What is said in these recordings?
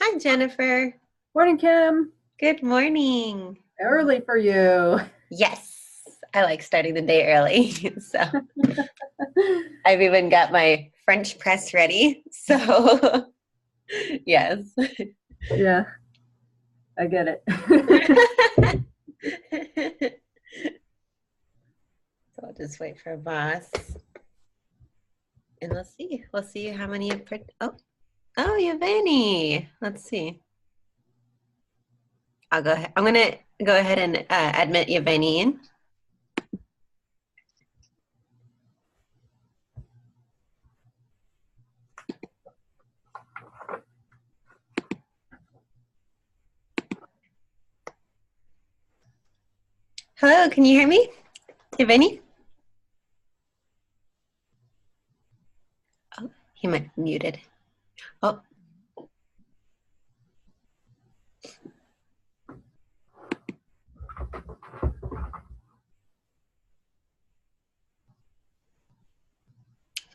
Hi, Jennifer. Morning, Kim. Good morning. Early for you. Yes, I like starting the day early. So I've even got my French press ready. So yes. Yeah, I get it. So I'll just wait for boss. And let's see. We'll see how many have oh, Yevgeny. Let's see. I'll go ahead. I'm gonna go ahead and admit Yevgeny in. Hello, can you hear me? Yevgeny? Oh, he might be muted. Oh,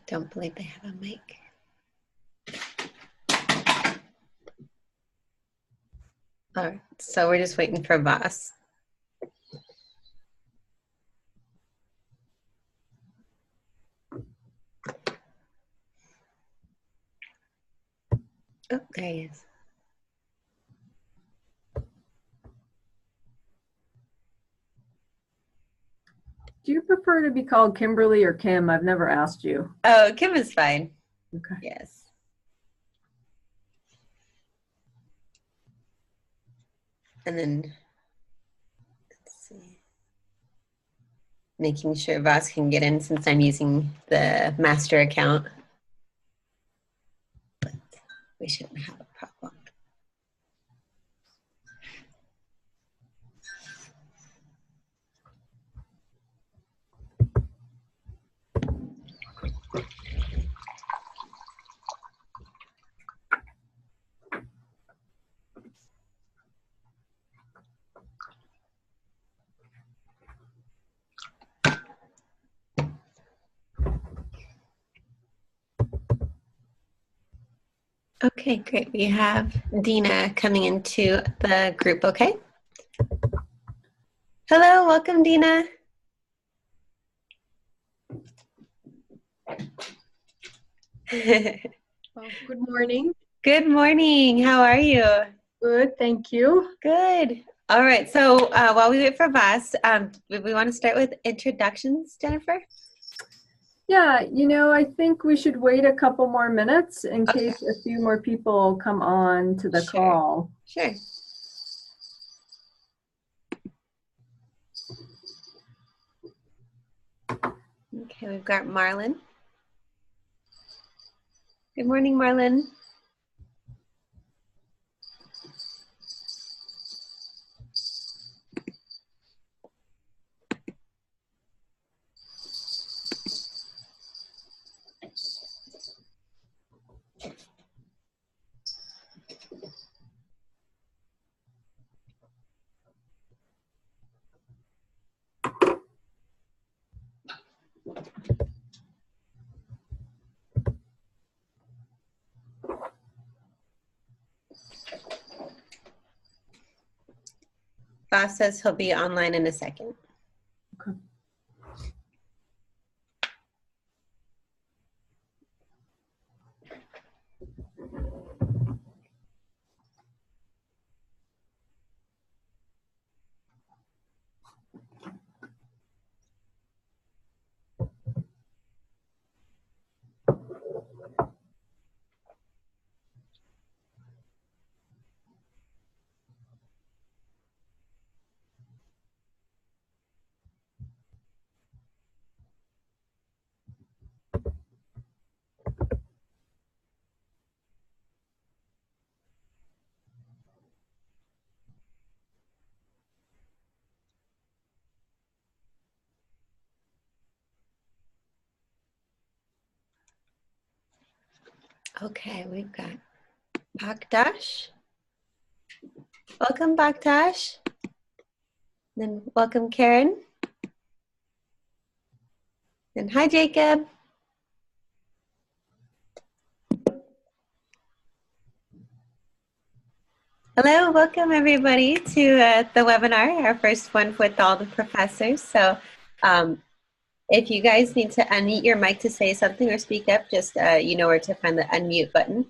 don't believe they have a mic. All right, so we're just waiting for boss. Oh, there he is. Do you prefer to be called Kimberly or Kim? I've never asked you. Oh, Kim is fine. Okay. Yes. And then let's see. Making sure Voss can get in since I'm using the master account. But we shouldn't have a problem. Okay, great. We have Dina coming into the group, okay? Hello, welcome, Dina. Well, good morning. Good morning. How are you? Good, thank you. Good. All right. So while we wait for Voss, we want to start with introductions, Jennifer? Yeah, I think we should wait a couple more minutes in Okay. case a few more people come on to the Sure. call. Sure. Okay, we've got Marlon. Good morning, Marlon. Voss says he'll be online in a second. Okay. Okay, we've got Baktash. Welcome, Baktash. Then welcome, Karen. And hi, Jacob. Hello, welcome everybody to the webinar, our first one with all the professors. So if you guys need to unmute your mic to say something or speak up, just you know where to find the unmute button.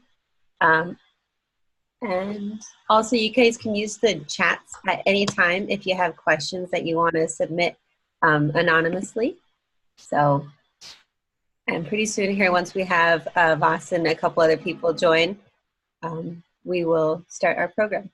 And also you guys can use the chats at any time if you have questions that you want to submit anonymously. So, and pretty soon here, once we have Vas and a couple other people join, we will start our program.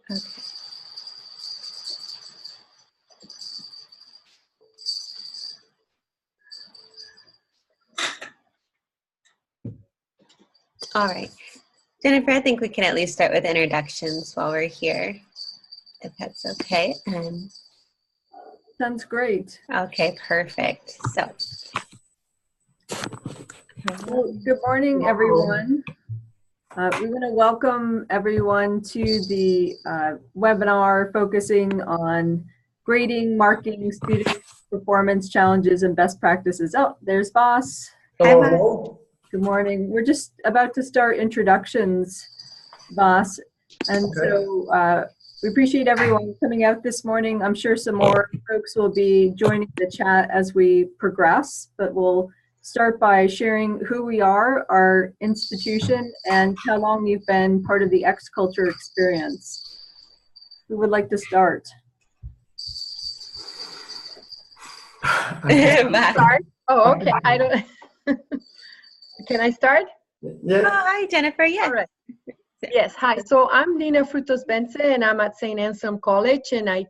Okay. All right. Jennifer, I think we can at least start with introductions while we're here, if that's okay. Sounds great. Okay, perfect. So, Well, good morning, everyone. We want to welcome everyone to the webinar focusing on grading, marking student performance challenges and best practices. Oh, there's Vas. Hello. Good morning. We're just about to start introductions, Vas. And so we appreciate everyone coming out this morning. I'm sure some more folks will be joining the chat as we progress, but we'll start by sharing who we are, our institution, and how long you've been part of the X-Culture experience. Who would like to start? Start? Oh, okay. I don't. Can I start? Yeah. Oh, hi, Jennifer. Yes. All right. Yes. Hi. So I'm Nina Frutos Bence, and I'm at St. Anselm College, and I'm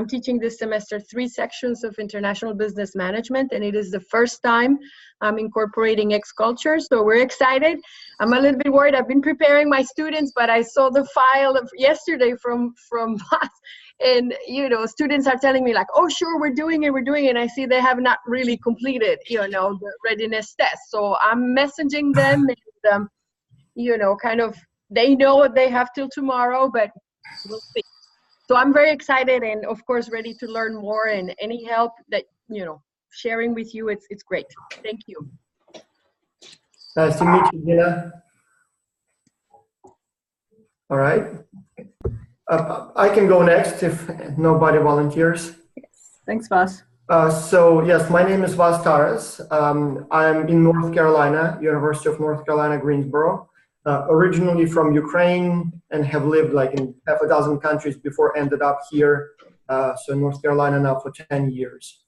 teaching this semester 3 sections of international business management, and it is the first time I'm incorporating X-Culture. So we're excited. I'm a little bit worried. I've been preparing my students, but I saw the file of yesterday from Vas, and students are telling me like, oh, sure, we're doing it. And I see they have not really completed, the readiness test. So I'm messaging them, and kind of. They know what they have till tomorrow, but we'll see. So I'm very excited and, of course, ready to learn more. And any help that, sharing with you, it's great. Thank you. Nice to meet you, Nina. All right. I can go next if nobody volunteers. Thanks, Vas. So, yes, my name is Vas Taras. I'm in North Carolina, University of North Carolina, Greensboro. Originally from Ukraine and have lived like in half a dozen countries before ended up here. So North Carolina now for 10 years.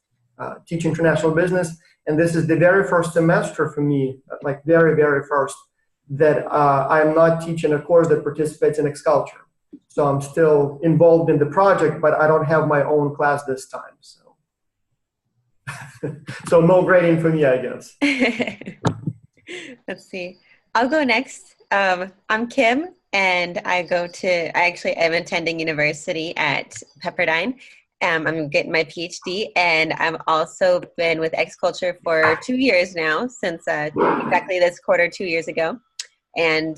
Teach international business. And this is the very first semester for me, like very, very first, that I'm not teaching a course that participates in X-Culture. So I'm still involved in the project, but I don't have my own class this time. So, so no grading for me, I guess. Let's see. I'll go next. I'm Kim, and I'm attending university at Pepperdine. I'm getting my PhD, and I've also been with X-Culture for 2 years now, since exactly this quarter 2 years ago. And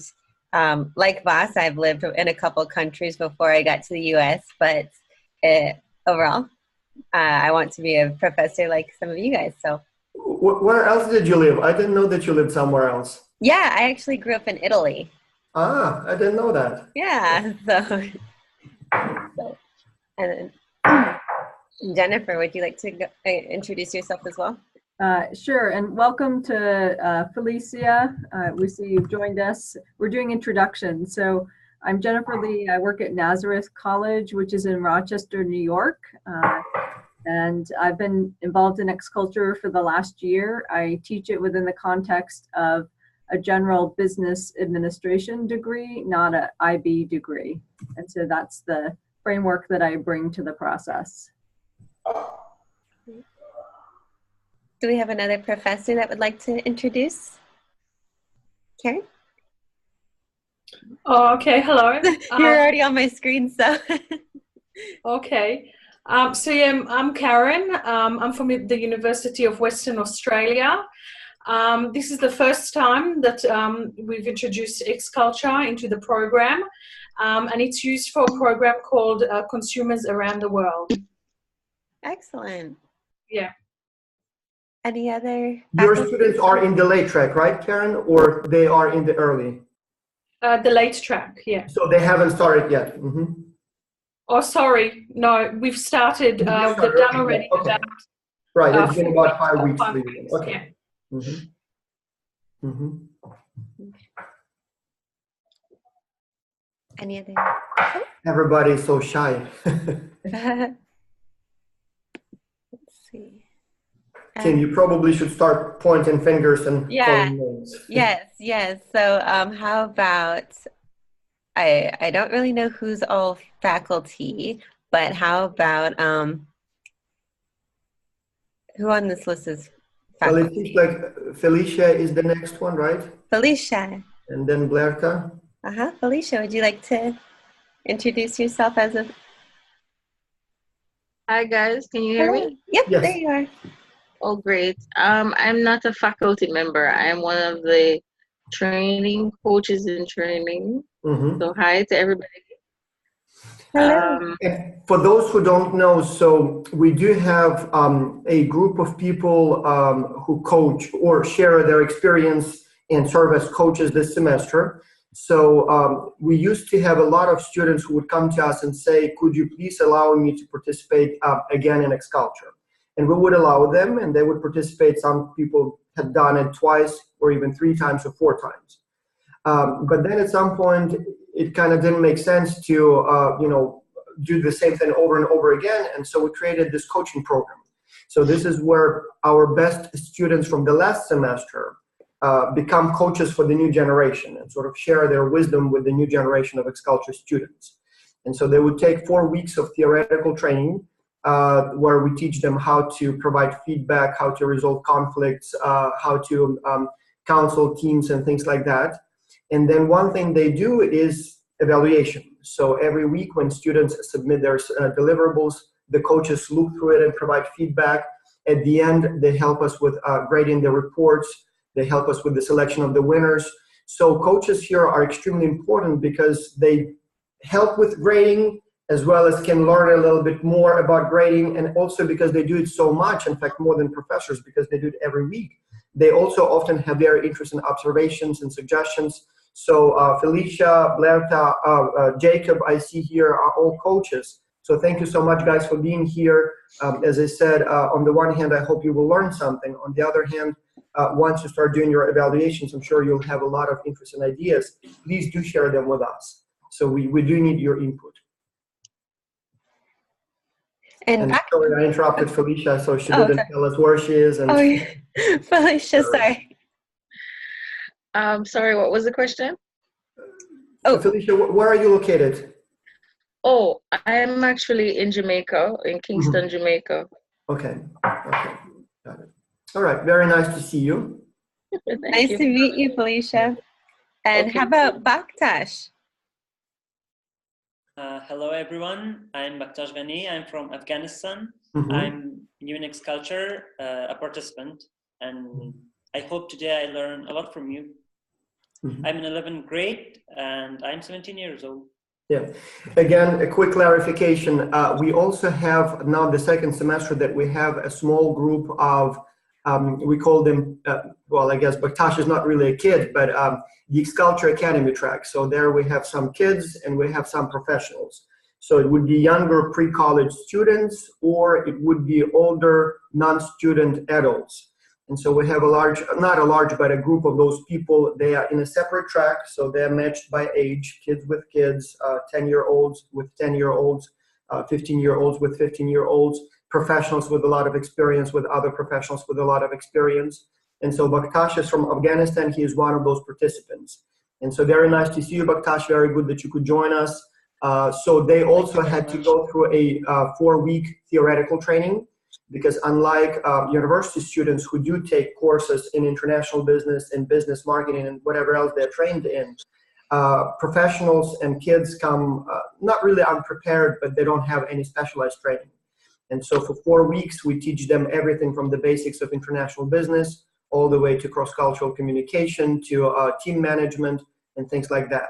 like Vas, I've lived in a couple countries before I got to the US, but overall, I want to be a professor like some of you guys. So, where else did you live? I didn't know that you lived somewhere else. Yeah, I actually grew up in Italy. Ah, I didn't know that. Yeah, so and then Jennifer, would you like to introduce yourself as well? Sure, and welcome to Felicia. We see you've joined us. We're doing introductions. So I'm Jennifer Lee. I work at Nazareth College, which is in Rochester, New York. And I've been involved in X-Culture for the last year. I teach it within the context of a general business administration degree, not an IB degree. And so that's the framework that I bring to the process. Do we have another professor that would like to introduce? Karen? Oh, okay. Hello. You're already on my screen, so. Okay. So yeah, I'm Karen. I'm from the University of Western Australia. This is the first time that we've introduced X-Culture into the program, and it's used for a program called Consumers Around the World. Excellent. Yeah. Any other Your faculty? students are in the late track, right, Karen, or they are in the early? The late track, yeah. So they haven't started yet. Oh, sorry. No, we've started. They've done already. Okay. Right, it's been about 5 weeks. 5 weeks. Okay. Yeah. Any other? Everybody's so shy. Let's see. Kim, you probably should start pointing fingers and Yeah. calling names. Yes. So how about, I don't really know who's all faculty, but how about who on this list is Well, it faculty? seems like Felicia is the next one, right? Felicia. And then Blerka. Felicia, would you like to introduce yourself as a... Hi guys, can you hear me? Yep, Yes. there you are. Oh great. I'm not a faculty member. I'm one of the training coaches in training. So hi to everybody. Hello. And for those who don't know, so we do have a group of people who coach or share their experience and serve as coaches this semester. So we used to have a lot of students who would come to us and say, could you please allow me to participate again in X-Culture? And we would allow them, and they would participate. Some people had done it twice or even 3 times or 4 times. But then at some point, it kind of didn't make sense to, do the same thing over and over again. And so we created this coaching program. So this is where our best students from the last semester become coaches for the new generation and sort of share their wisdom with the new generation of X-Culture students. And so they would take 4 weeks of theoretical training where we teach them how to provide feedback, how to resolve conflicts, how to counsel teams and things like that. And then one thing they do is evaluation. So every week when students submit their deliverables, the coaches look through it and provide feedback. At the end, they help us with grading the reports. They help us with the selection of the winners. So coaches here are extremely important because they help with grading as well as can learn a little bit more about grading, and also because they do it so much, in fact, more than professors, because they do it every week. They also often have very interesting observations and suggestions. So Felicia, Blerta, Jacob, I see here are all coaches. So thank you so much, guys, for being here. As I said, on the one hand, I hope you will learn something. On the other hand, once you start doing your evaluations, I'm sure you'll have a lot of interesting ideas. Please do share them with us. So we do need your input. And sorry, I interrupted Felicia, so she didn't tell us where she is. And yeah. Felicia, sorry. Sorry, what was the question? Oh, Felicia, where are you located? Oh, I'm actually in Jamaica, in Kingston, Jamaica. Okay, got it. All right, very nice to see you. Nice to meet you, Felicia. And how about Bakhtash? Hello, everyone. I'm Bakhtash Ghani. I'm from Afghanistan. I'm new in X-Culture, a participant, and I hope today I learn a lot from you. I'm in 11th grade, and I'm 17 years old. Yeah. Again, a quick clarification. We also have now the second semester that we have a small group of, we call them, well, I guess Bakhtash is not really a kid, but the X-Culture Academy track. So there we have some kids and we have some professionals. So it would be younger pre-college students, or it would be older non-student adults. And so we have a large, not a large, but a group of those people. They are in a separate track, so they're matched by age, kids with kids, 10-year-olds with 10-year-olds, 15-year-olds with 15-year-olds, professionals with a lot of experience with other professionals with a lot of experience. And so Bakhtash is from Afghanistan. He is one of those participants. And so very nice to see you, Bakhtash. Very good that you could join us. So they also had to go through a 4-week theoretical training, because unlike university students who do take courses in international business and business marketing and whatever else they're trained in, professionals and kids come not really unprepared, but they don't have any specialized training. And so for 4 weeks, we teach them everything from the basics of international business all the way to cross-cultural communication, to team management, and things like that.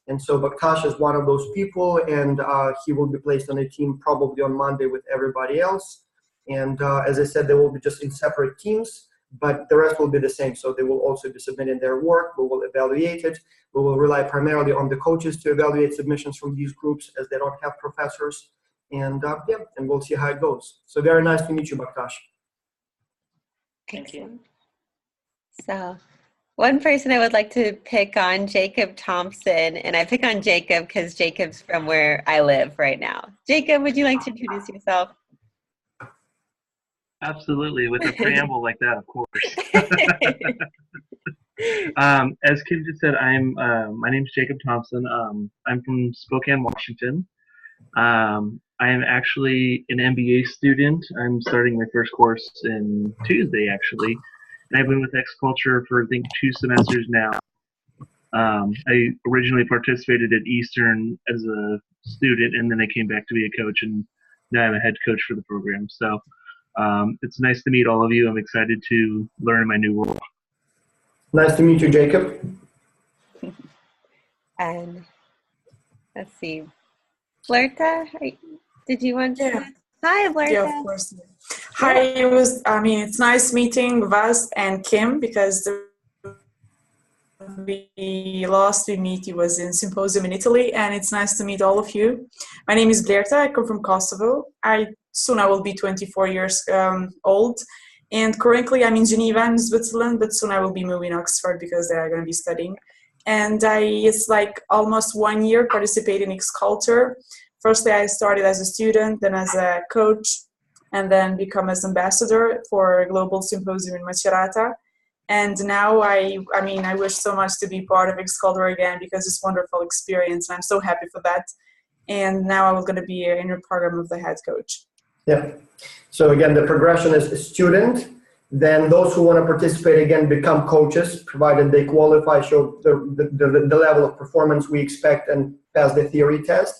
And so Bakhtash is one of those people, and he will be placed on a team probably on Monday with everybody else. And as I said, they will be just in separate teams, but the rest will be the same. So they will also be submitting their work. We will evaluate it. We will rely primarily on the coaches to evaluate submissions from these groups, as they don't have professors. And yeah, and we'll see how it goes. So very nice to meet you, Bakhtash. Thank you. So one person I would like to pick on, Jacob Thompson, and I pick on Jacob because Jacob's from where I live right now. Jacob, would you like to introduce yourself? Absolutely, with a preamble like that, of course. As Kim just said, my name's Jacob Thompson. I'm from Spokane, Washington. I am actually an MBA student. I'm starting my first course in Tuesday, actually. And I've been with X-Culture for, I think, 2 semesters now. I originally participated at Eastern as a student, and then I came back to be a coach, and now I'm a head coach for the program. So it's nice to meet all of you. I'm excited to learn my new role. Nice to meet you, Jacob. And let's see. Flirta, did you want to? Yeah. Hi, Flirta. Yeah, of course. Hi, it's nice meeting Vas and Kim, because the last we meet, it was in Symposium in Italy, and it's nice to meet all of you. My name is Blerta. I come from Kosovo. Soon I will be 24 years old, and currently I'm in Geneva, in Switzerland, but soon I will be moving to Oxford because they are going to be studying. And it's like almost 1 year participating in X-Culture. Firstly, I started as a student, then as a coach, and then become as ambassador for a global symposium in Macerata. And now I wish so much to be part of X-Culture again, because it's a wonderful experience. And I'm so happy for that. And now I'm going to be in the program of the head coach. Yeah. So again, the progression is a student. Then those who want to participate again become coaches, provided they qualify, show the level of performance we expect, and pass the theory test.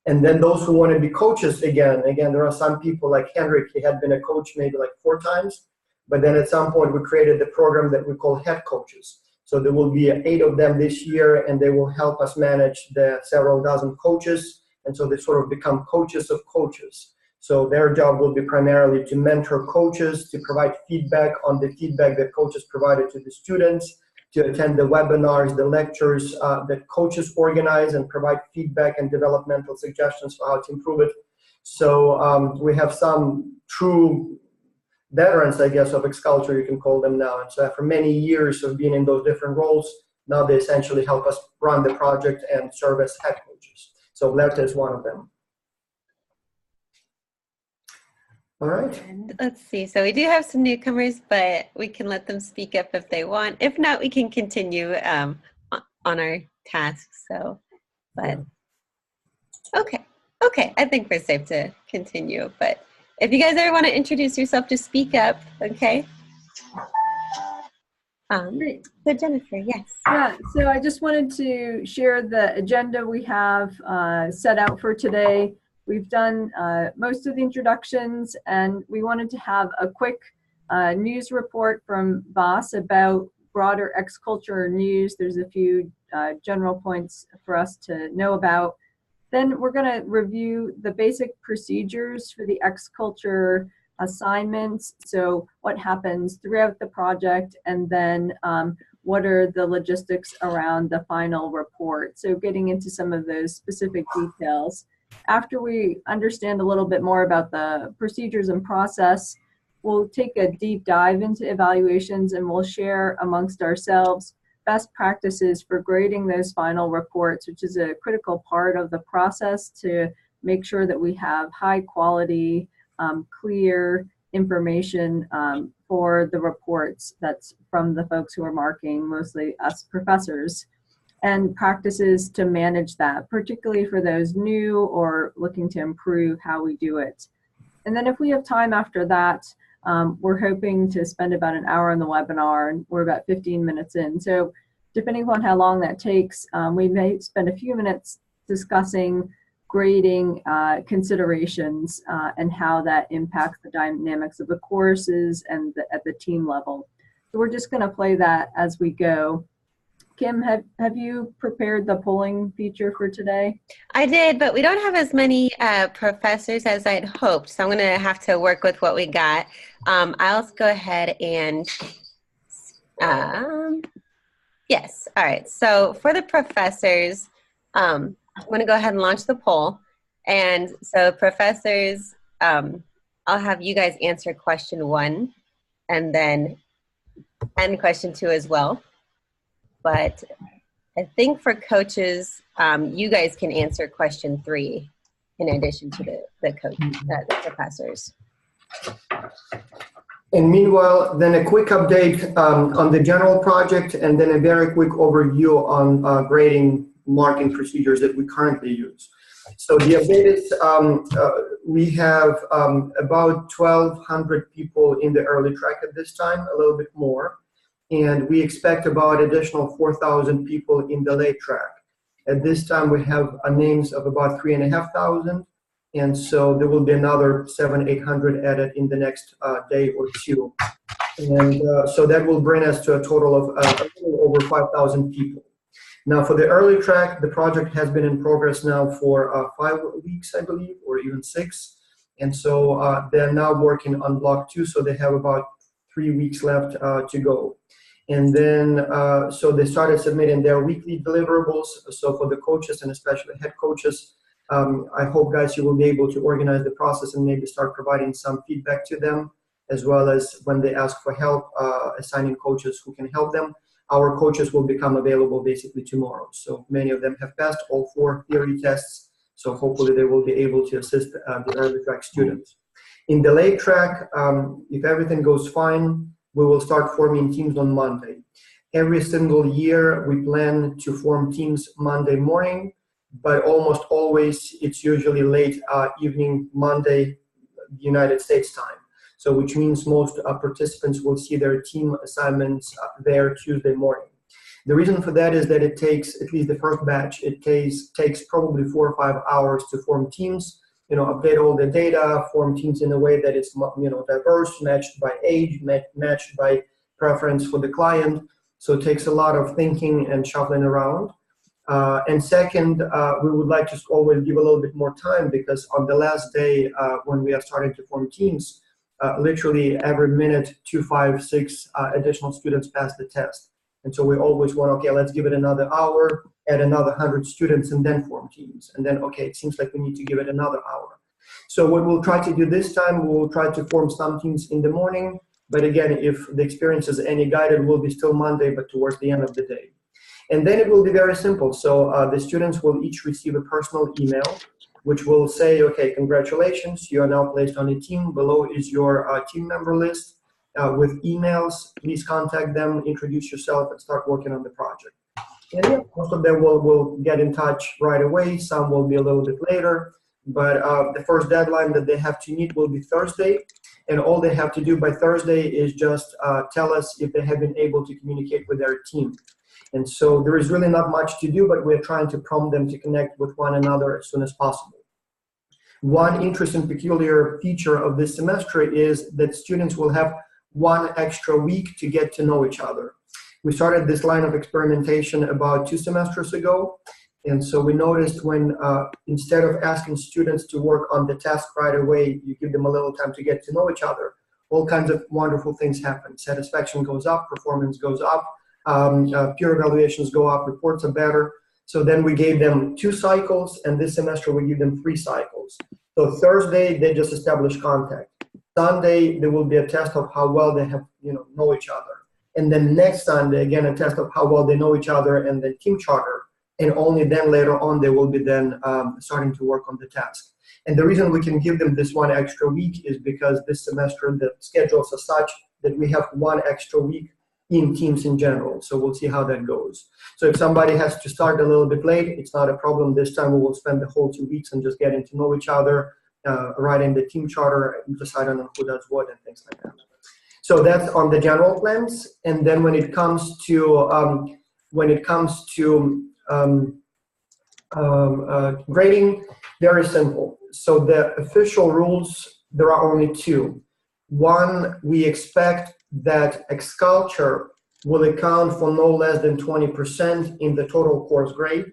And then those who want to be coaches again, there are some people like Henrik, he had been a coach maybe like 4 times, but then at some point we created the program that we call head coaches. So there will be 8 of them this year, and they will help us manage the several dozen coaches. And so they sort of become coaches of coaches. So their job will be primarily to mentor coaches, to provide feedback on the feedback that coaches provided to the students, to attend the webinars, the lectures that coaches organize, and provide feedback and developmental suggestions for how to improve it. So we have some true veterans, I guess, of X-Culture, you can call them now. And so after many years of being in those different roles, now they essentially help us run the project and serve as head coaches. So Blerta is one of them. All right. And let's see. So we do have some newcomers, but we can let them speak up if they want. If not, we can continue on our tasks. So, but okay. I think we're safe to continue. But if you guys ever want to introduce yourself, just speak up. Okay. So Jennifer, yes. Yeah, so I just wanted to share the agenda we have set out for today. We've done most of the introductions, and we wanted to have a quick news report from Vas about broader X-Culture news. There's a few general points for us to know about. Then we're going to review the basic procedures for the X-Culture assignments. So what happens throughout the project, and then what are the logistics around the final report. So getting into some of those specific details. After we understand a little bit more about the procedures and process, we'll take a deep dive into evaluations, and we'll share amongst ourselves best practices for grading those final reports, which is a critical part of the process to make sure that we have high quality, clear information for the reports that's from the folks who are marking, mostly us professors, and practices to manage that, particularly for those new or looking to improve how we do it. And then if we have time after that, we're hoping to spend about an hour on the webinar, and we're about 15 minutes in. So depending upon how long that takes, we may spend a few minutes discussing grading considerations and how that impacts the dynamics of the courses and at the team level. So we're just going to play that as we go. Kim, have you prepared the polling feature for today? I did, but we don't have as many professors as I'd hoped, so I'm going to have to work with what we got. I'll go ahead and, yes, all right. So for the professors, I'm going to go ahead and launch the poll. And so professors, I'll have you guys answer question 1 and question 2 as well. But I think for coaches, you guys can answer question 3 in addition to the professors. And meanwhile, then a quick update on the general project, and then a very quick overview on grading marking procedures that we currently use. So the update is we have about 1,200 people in the early track at this time, a little bit more. And we expect about additional 4,000 people in the late track. At this time, we have names of about 3,500, and so there will be another 700-800 added in the next day or two. And so that will bring us to a total of a little over 5,000 people. Now, for the early track, the project has been in progress now for 5 weeks, I believe, or even 6. And so they're now working on block 2, so they have about 3 weeks left to go. And then, so they started submitting their weekly deliverables. So for the coaches and especially head coaches, I hope, guys, you will be able to organize the process and maybe start providing some feedback to them, as well as when they ask for help, assigning coaches who can help them. Our coaches will become available basically tomorrow. So many of them have passed all 4 theory tests. So hopefully they will be able to assist the early track students. In the late track, if everything goes fine, we will start forming teams on Monday. Every single year, we plan to form teams Monday morning, but almost always it's usually late evening Monday, United States time. So which means most participants will see their team assignments there Tuesday morning. The reason for that is that it takes, at least the first batch, it takes probably 4 or 5 hours to form teams, update all the data, form teams in a way that is, diverse, matched by age, matched by preference for the client. So it takes a lot of thinking and shuffling around. And second, we would like to always give a little bit more time, because on the last day when we are starting to form teams, literally every minute 2, 5, 6 additional students pass the test. And so we always want, okay, let's give it another hour, add another 100 students, and then form teams. And then, okay, it seems like we need to give it another hour. So what we'll try to do this time, we'll try to form some teams in the morning. But again, if the experience is any guided, will be still Monday, but towards the end of the day. And then it will be very simple. So the students will each receive a personal email, which will say, okay, congratulations, you are now placed on a team. Below is your team member list. With emails, please contact them, introduce yourself, and start working on the project. And yeah, most of them will get in touch right away. Some will be a little bit later. But the first deadline that they have to meet will be Thursday. And all they have to do by Thursday is just tell us if they have been able to communicate with their team. And so there is really not much to do, but we're trying to prompt them to connect with one another as soon as possible. One interesting peculiar feature of this semester is that students will have 1 extra week to get to know each other. We started this line of experimentation about 2 semesters ago. And so we noticed when instead of asking students to work on the task right away, you give them a little time to get to know each other, all kinds of wonderful things happen. Satisfaction goes up, performance goes up, peer evaluations go up, reports are better. So then we gave them 2 cycles, and this semester we give them 3 cycles. So Thursday, they just establish contact. Sunday, there will be a test of how well they have, know each other. And then next Sunday, again, a test of how well they know each other and then team charter. And only then later on, they will be then starting to work on the task. And the reason we can give them this 1 extra week is because this semester, the schedules are such that we have 1 extra week in teams in general. So we'll see how that goes. So if somebody has to start a little bit late, it's not a problem. This time we will spend the whole 2 weeks on just getting to know each other, writing the team charter, deciding on who does what and things like that. So that's on the general plans. And then when it comes to when it comes to grading, very simple. So the official rules, there are only two. One, we expect that Xculture will account for no less than 20% in the total course grade.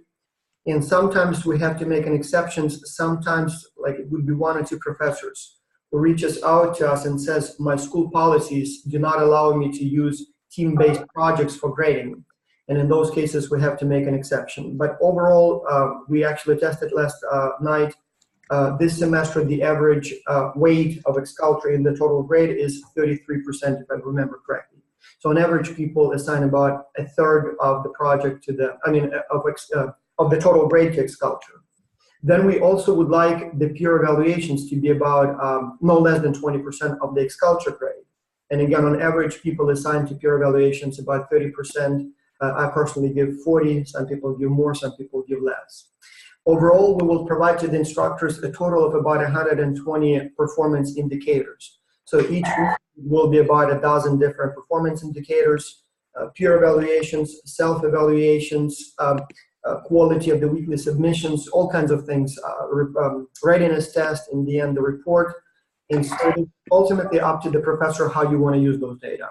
And sometimes we have to make an exception. Sometimes, like, it would be one or two professors who reaches out to us and says, my school policies do not allow me to use team-based projects for grading. And in those cases, we have to make an exception. But overall, we actually tested last night. This semester, the average weight of Xculture in the total grade is 33%, if I remember correctly. So on average, people assign about a third of the project to the, of the total grade to Xculture. Then we also would like the peer evaluations to be about no less than 20% of the Xculture grade. And again, on average, people assign to peer evaluations about 30%. I personally give 40, some people give more, some people give less. Overall, we will provide to the instructors a total of about 120 performance indicators. So each week will be about a dozen different performance indicators, peer evaluations, self-evaluations, quality of the weekly submissions, all kinds of things, readiness test, in the end, the report. And so it's ultimately up to the professor how you want to use those data.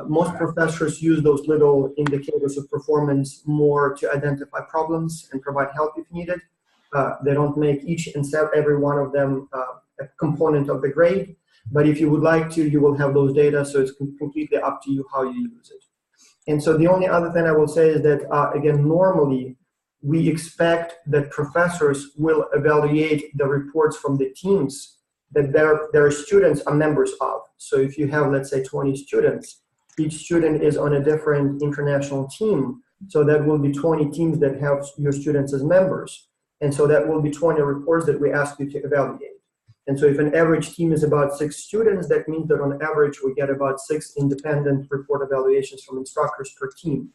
Most professors use those little indicators of performance more to identify problems and provide help if needed. They don't make each and every one of them a component of the grade. But if you would like to, you will have those data, so it's completely up to you how you use it. And so the only other thing I will say is that, again, normally we expect that professors will evaluate the reports from the teams that their students are members of. So if you have, let's say, 20 students, each student is on a different international team. So that will be 20 teams that have your students as members. And so that will be 20 reports that we ask you to evaluate. And so if an average team is about 6 students, that means that on average we get about 6 independent report evaluations from instructors per team.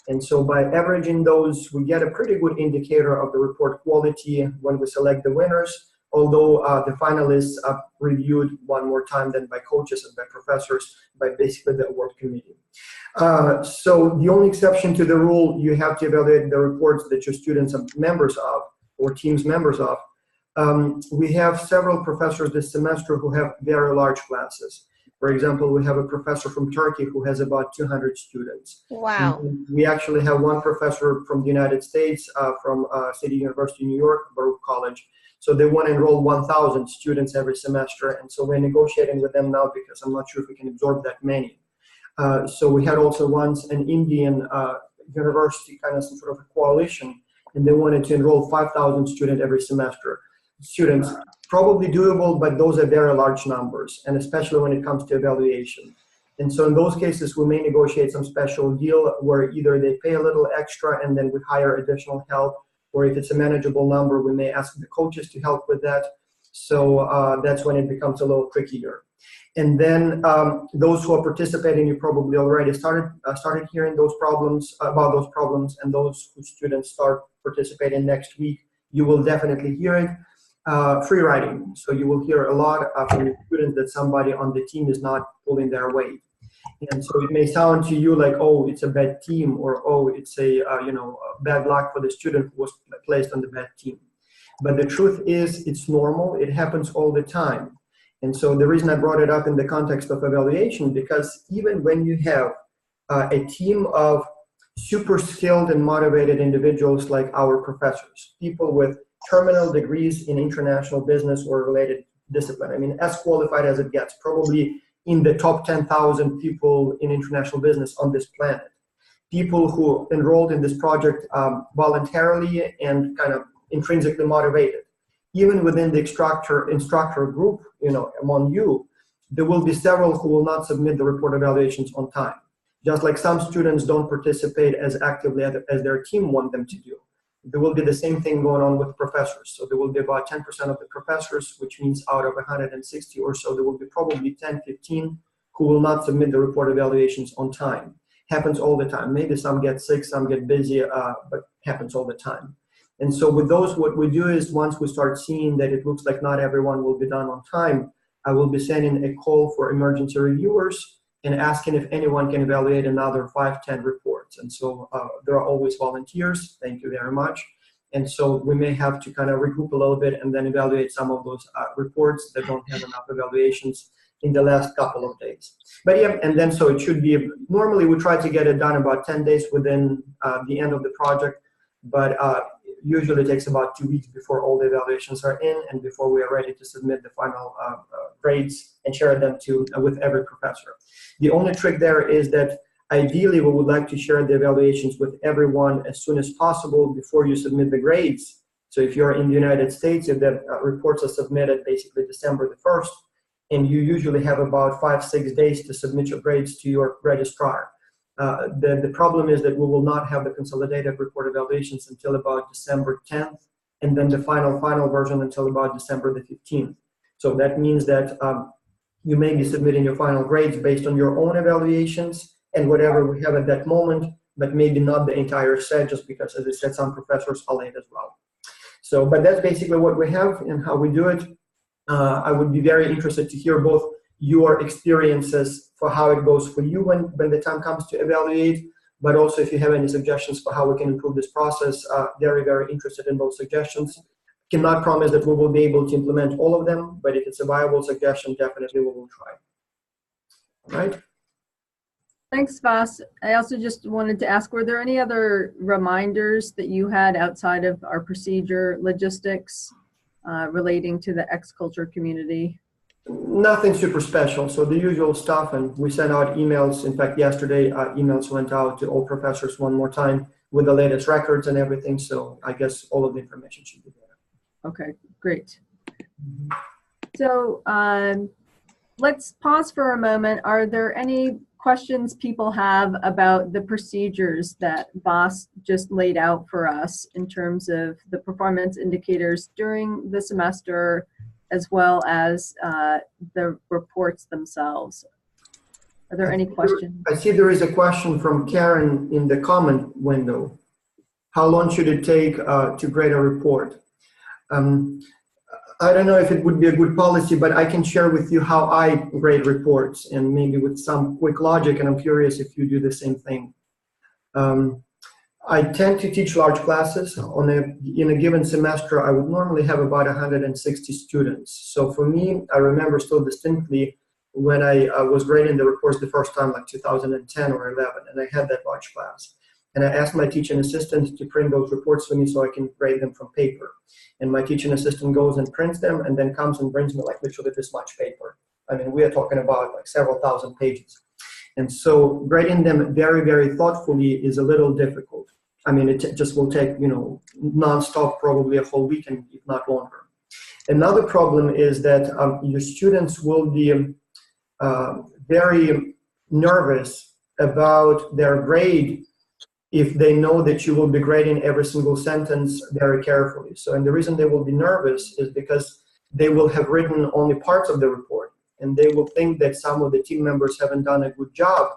And so by averaging those, we get a pretty good indicator of the report quality when we select the winners, although the finalists are reviewed one more time than by coaches and by professors, by basically the award committee. So the only exception to the rule, you have to evaluate the reports that your students are members of or teams members of. We have several professors this semester who have very large classes. For example, we have a professor from Turkey who has about 200 students. Wow. And we actually have one professor from the United States, from City University, New York, Baruch College. So they want to enroll 1,000 students every semester. And so we're negotiating with them now because I'm not sure if we can absorb that many. So we had also once an Indian university, kind of some sort of a coalition, and they wanted to enroll 5,000 students every semester. Students, probably doable, but those are very large numbers, and especially when it comes to evaluation. And so in those cases, we may negotiate some special deal where either they pay a little extra and then we hire additional help, or if it's a manageable number, we may ask the coaches to help with that. So that's when it becomes a little trickier. And then those who are participating, you probably already started hearing those problems, about those problems, and those whose students start participating next week, you will definitely hear it. Free riding. So you will hear a lot from your students that somebody on the team is not pulling their weight. And so it may sound to you like, oh, it's a bad team, or oh, it's a bad luck for the student who was placed on the bad team. But the truth is, it's normal. It happens all the time. And so the reason I brought it up in the context of evaluation, because even when you have a team of super skilled and motivated individuals like our professors, people with terminal degrees in international business or related discipline. I mean, as qualified as it gets, probably in the top 10,000 people in international business on this planet. People who enrolled in this project voluntarily and kind of intrinsically motivated. Even within the instructor group, among you, there will be several who will not submit the report evaluations on time. Just like some students don't participate as actively as their team want them to do. There will be the same thing going on with professors. So there will be about 10% of the professors, which means out of 160 or so, there will be probably 10, 15 who will not submit the report evaluations on time. Happens all the time. Maybe some get sick, some get busy, but happens all the time. And so with those, what we do is once we start seeing that it looks like not everyone will be done on time, I will be sending a call for emergency reviewers and asking if anyone can evaluate another 5-10 reports. And so there are always volunteers. Thank you very much. And so we may have to kind of regroup a little bit and then evaluate some of those reports that don't have enough evaluations in the last couple of days. But yeah, and then so it should be, normally we try to get it done about 10 days within the end of the project, but usually it takes about 2 weeks before all the evaluations are in and before we are ready to submit the final grades and share them with every professor. The only trick there is that ideally we would like to share the evaluations with everyone as soon as possible before you submit the grades. So if you're in the United States, if the reports are submitted basically December the 1st, and you usually have about 5-6 days to submit your grades to your registrar. The problem is that we will not have the consolidated report evaluations until about December 10th, and then the final version until about December the 15th. So that means that you may be submitting your final grades based on your own evaluations and whatever we have at that moment, but maybe not the entire set, just because, as I said, some professors are late as well. So, but that's basically what we have and how we do it. I would be very interested to hear both your experiences for how it goes for you when the time comes to evaluate, but also if you have any suggestions for how we can improve this process. Very, very interested in those suggestions. Cannot promise that we will be able to implement all of them, but if it's a viable suggestion, definitely we will try. All right. Thanks, Vas. I also just wanted to ask, were there any other reminders that you had outside of our procedure logistics relating to the X-Culture community? Nothing super special. So the usual stuff, and we sent out emails. In fact, yesterday emails went out to all professors one more time with the latest records and everything. So I guess all of the information should be there. Okay, great. So let's pause for a moment. Are there any questions people have about the procedures that Vas just laid out for us in terms of the performance indicators during the semester, as well as the reports themselves? Are there any questions? I see there is a question from Karen in the comment window. How long should it take to grade a report? I don't know if it would be a good policy, but I can share with you how I grade reports and maybe with some quick logic, and I'm curious if you do the same thing. I tend to teach large classes. In a given semester, I would normally have about 160 students. So for me, I remember still distinctly when I was grading the reports the first time, like 2010 or 11, and I had that large class. And I asked my teaching assistant to print those reports for me so I can grade them from paper. And my teaching assistant goes and prints them and then comes and brings me like literally this much paper. I mean, we are talking about like several thousand pages. And so grading them very, very thoughtfully is a little difficult. I mean, it just will take, nonstop, probably a whole week, and if not longer. Another problem is that your students will be very nervous about their grade if they know that you will be grading every single sentence very carefully. So, and the reason they will be nervous is because they will have written only parts of the report, and they will think that some of the team members haven't done a good job.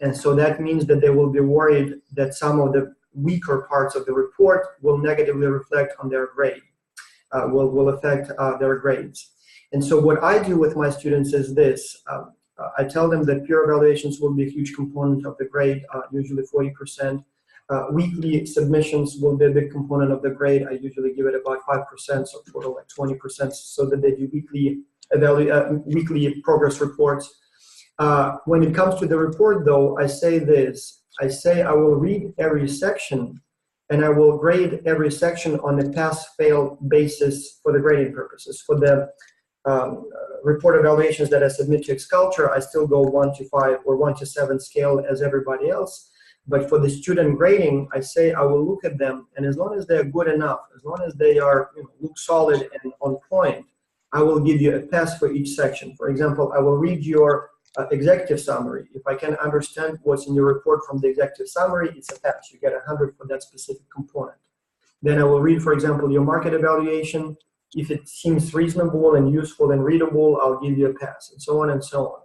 And so that means that they will be worried that some of the weaker parts of the report will negatively reflect on their grade, will affect their grades. And so what I do with my students is this. I tell them that peer evaluations will be a huge component of the grade, usually 40%. Weekly submissions will be a big component of the grade. I usually give it about 5%, so total like 20%, so that they do weekly progress reports. When it comes to the report, though, I say this. I say I will read every section, and I will grade every section on a pass-fail basis for the grading purposes. For the report evaluations that I submit to X-Culture, I still go 1 to 5 or 1 to 7 scale as everybody else. But for the student grading, I say I will look at them, and as long as they're good enough, as long as they are look solid and on point, I will give you a pass for each section. For example, I will read your executive summary. If I can understand what's in your report from the executive summary, it's a pass. You get 100 for that specific component. Then I will read, for example, your market evaluation. If it seems reasonable and useful and readable, I'll give you a pass, and so on and so on.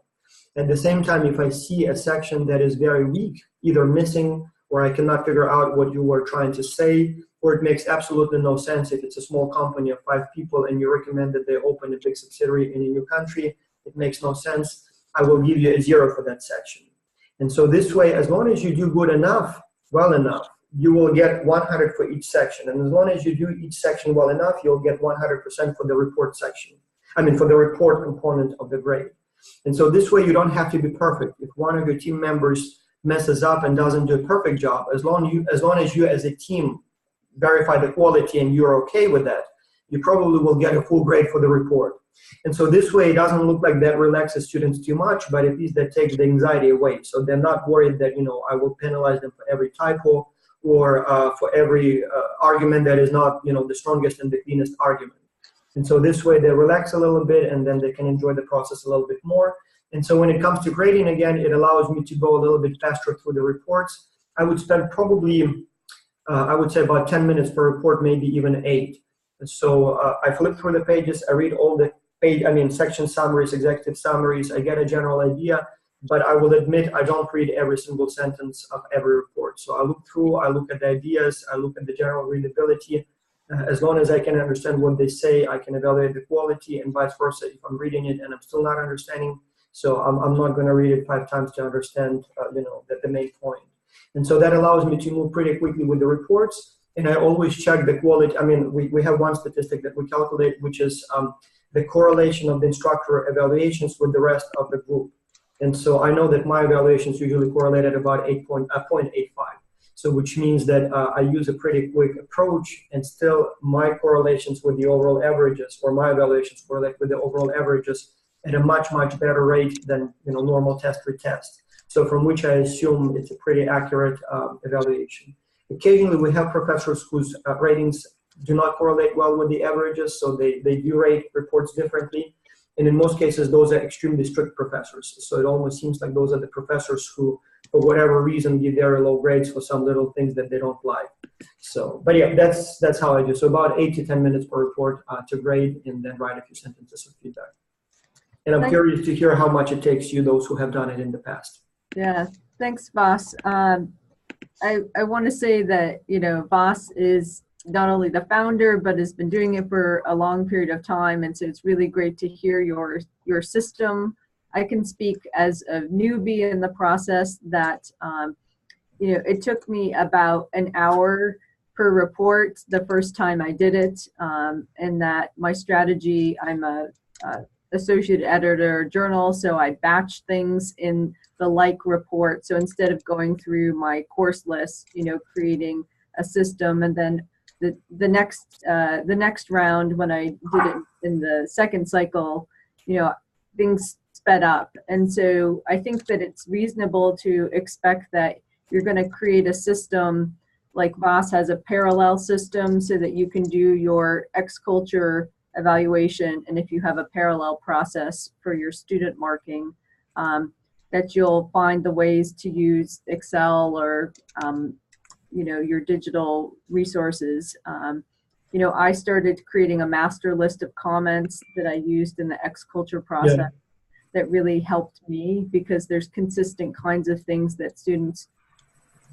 At the same time, if I see a section that is very weak, either missing, or I cannot figure out what you were trying to say, or it makes absolutely no sense if it's a small company of 5 people and you recommend that they open a big subsidiary in a new country, it makes no sense. I will give you a 0 for that section. And so this way, as long as you do good enough, well enough, you will get 100 for each section. And as long as you do each section well enough, you'll get 100% for the report section. I mean, for the report component of the grade. And so this way, you don't have to be perfect. If one of your team members messes up and doesn't do a perfect job, as long as you as a team verify the quality and you're okay with that, you probably will get a full grade for the report. And so this way, it doesn't look like that relaxes students too much, but at least that takes the anxiety away. So they're not worried that, I will penalize them for every typo or for every argument that is not, the strongest and the cleanest argument. And so this way, they relax a little bit, and then they can enjoy the process a little bit more. And so when it comes to grading, again, it allows me to go a little bit faster through the reports. I would spend probably, I would say about 10 minutes per report, maybe even 8. And so I flip through the pages, I read all the section summaries, executive summaries, I get a general idea, but I will admit I don't read every single sentence of every report. So I look through, I look at the ideas, I look at the general readability. As long as I can understand what they say, I can evaluate the quality, and vice versa if I'm reading it and I'm still not understanding. So I'm not going to read it 5 times to understand, the main point. And so that allows me to move pretty quickly with the reports. And I always check the quality. We have one statistic that we calculate, which is the correlation of the instructor evaluations with the rest of the group. And so I know that my evaluations usually correlate at about 0.85. So which means that I use a pretty quick approach, and still my correlations with the overall averages, or my evaluations correlate with the overall averages at a much, much better rate than normal test retest. So from which I assume it's a pretty accurate evaluation. Occasionally we have professors whose ratings do not correlate well with the averages, so they do rate reports differently. And in most cases, those are extremely strict professors. So it almost seems like those are the professors who, for whatever reason, give very low grades for some little things that they don't like. So, but yeah, that's how I do. So about 8 to 10 minutes per report to grade, and then write a few sentences of feedback. And I'm curious to hear how much it takes you, those who have done it in the past. Yeah, thanks, Vas. I want to say that, Vas is not only the founder, but has been doing it for a long period of time. And so it's really great to hear your system. I can speak as a newbie in the process that, it took me about an hour per report the first time I did it. And that my strategy, I'm a associate editor journal, so I batch things in the like report. So instead of going through my course list, creating a system, and then the next round when I did it in the second cycle, things sped up. And so I think that it's reasonable to expect that you're going to create a system like Vas has a parallel system, so that you can do your X-Culture evaluation, and if you have a parallel process for your student marking, that you'll find the ways to use Excel or your digital resources. I started creating a master list of comments that I used in the X-Culture process that really helped me, because there's consistent kinds of things that students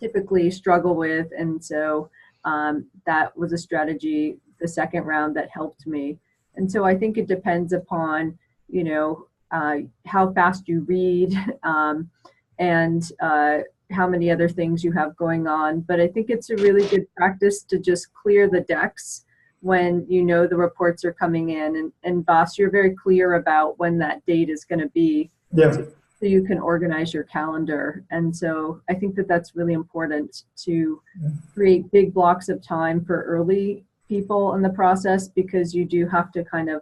typically struggle with. And so that was a strategy the second round that helped me. And so I think it depends upon, how fast you read and how many other things you have going on. But I think it's a really good practice to just clear the decks when the reports are coming in. And Vas, you're very clear about when that date is going to be. Yeah. So you can organize your calendar. And so I think that that's really important to create big blocks of time for early people in the process, because you do have to kind of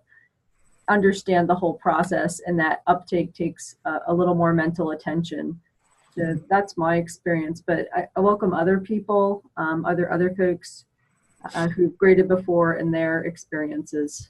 understand the whole process, and that uptake takes a little more mental attention. So that's my experience, but I welcome other people, other folks who've graded before and their experiences.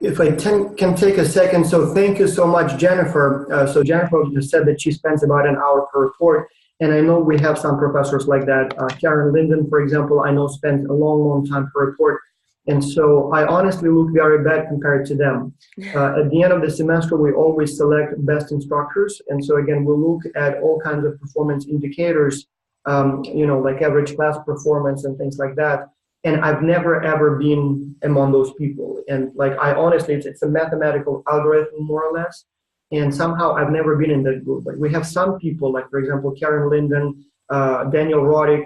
If I can take a second, so thank you so much, Jennifer. So Jennifer just said that she spends about an hour per report, and I know we have some professors like that. Karen Linden, for example, I know spent a long time per report, and so I honestly look very bad compared to them. At the end of the semester, we always select best instructors, and so again, we look at all kinds of performance indicators, like average class performance and things like that. And I've never ever been among those people. And I honestly, it's a mathematical algorithm more or less. And somehow I've never been in that group. But we have some people, like, for example, Karen Linden, Daniel Roddick.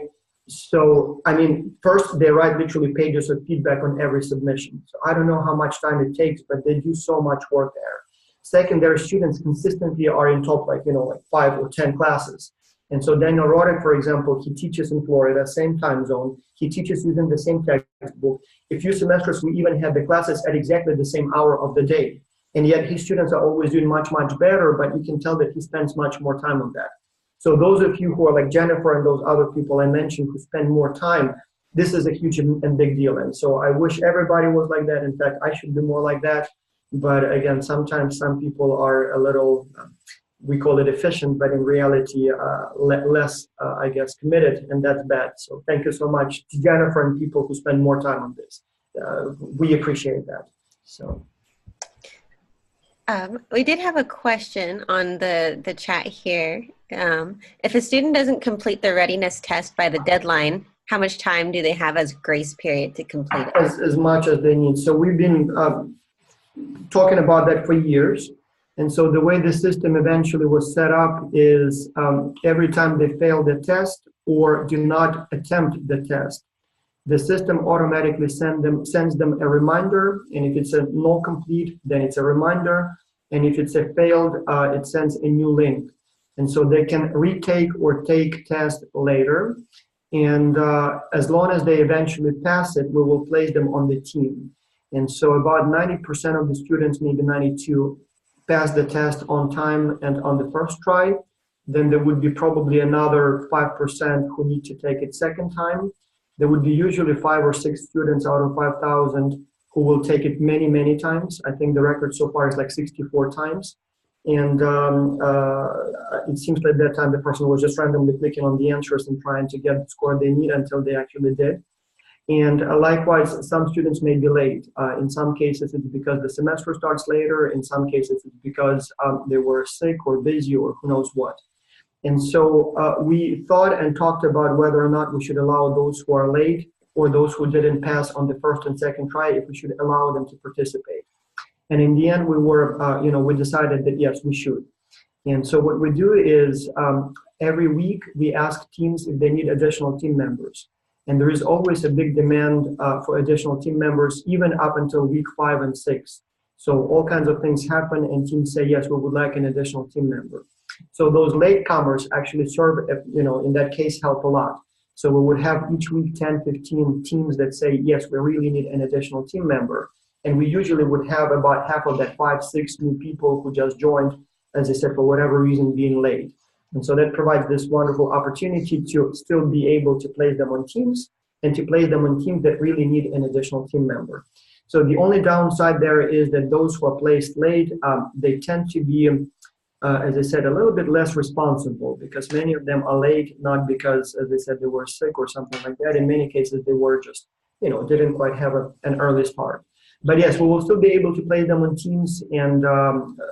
So, I mean, first, they write literally pages of feedback on every submission. So I don't know how much time it takes, but they do so much work there. Second, their students consistently are in top, like 5 or 10 classes. And so Daniel Roddick, for example, he teaches in Florida, same time zone. He teaches using the same textbook. A few semesters, we even had the classes at exactly the same hour of the day. And yet his students are always doing much, much better, but you can tell that he spends much more time on that. So those of you who are like Jennifer and those other people I mentioned who spend more time, this is a huge and big deal. And so I wish everybody was like that. In fact, I should be more like that. But again, sometimes some people are a little, we call it efficient, but in reality, less, I guess, committed, and that's bad. So thank you so much to Jennifer and people who spend more time on this. We appreciate that. So. We did have a question on the chat here. If a student doesn't complete the readiness test by the deadline, how much time do they have as grace period to complete it? As much as they need. So we've been talking about that for years. And so the way the system eventually was set up is every time they fail the test or do not attempt the test, the system automatically sends them a reminder. And if it's a no complete, then it's a reminder. And if it's a failed, it sends a new link. And so they can retake or take test later. And as long as they eventually pass it, we will place them on the team. And so about 90% of the students, maybe 92, pass the test on time and on the first try. Then there would be probably another 5% who need to take it second time. There would be usually 5 or 6 students out of 5,000 who will take it many, many times. I think the record so far is like 64 times. And it seems like that time the person was just randomly clicking on the answers and trying to get the score they need until they actually did. And likewise, some students may be late. In some cases, it's because the semester starts later. In some cases, it's because they were sick or busy or who knows what. And so we thought and talked about whether or not we should allow those who are late or those who didn't pass on the first and second try, if we should allow them to participate. And in the end, we were, we decided that yes, we should. And so what we do is every week we ask teams if they need additional team members. And there is always a big demand for additional team members, even up until week 5 and 6. So all kinds of things happen and teams say, yes, we would like an additional team member. So those latecomers actually serve, in that case, help a lot. So we would have each week 10, 15 teams that say, yes, we really need an additional team member. And we usually would have about half of that 5, 6 new people who just joined, as I said, for whatever reason, being late. And so that provides this wonderful opportunity to still be able to place them on teams and to place them on teams that really need an additional team member. So the only downside there is that those who are placed late, they tend to be, as I said, a little bit less responsible because many of them are late, not because, as I said, they were sick or something like that. In many cases, they were just, didn't quite have an early start. But yes, we will still be able to place them on teams. And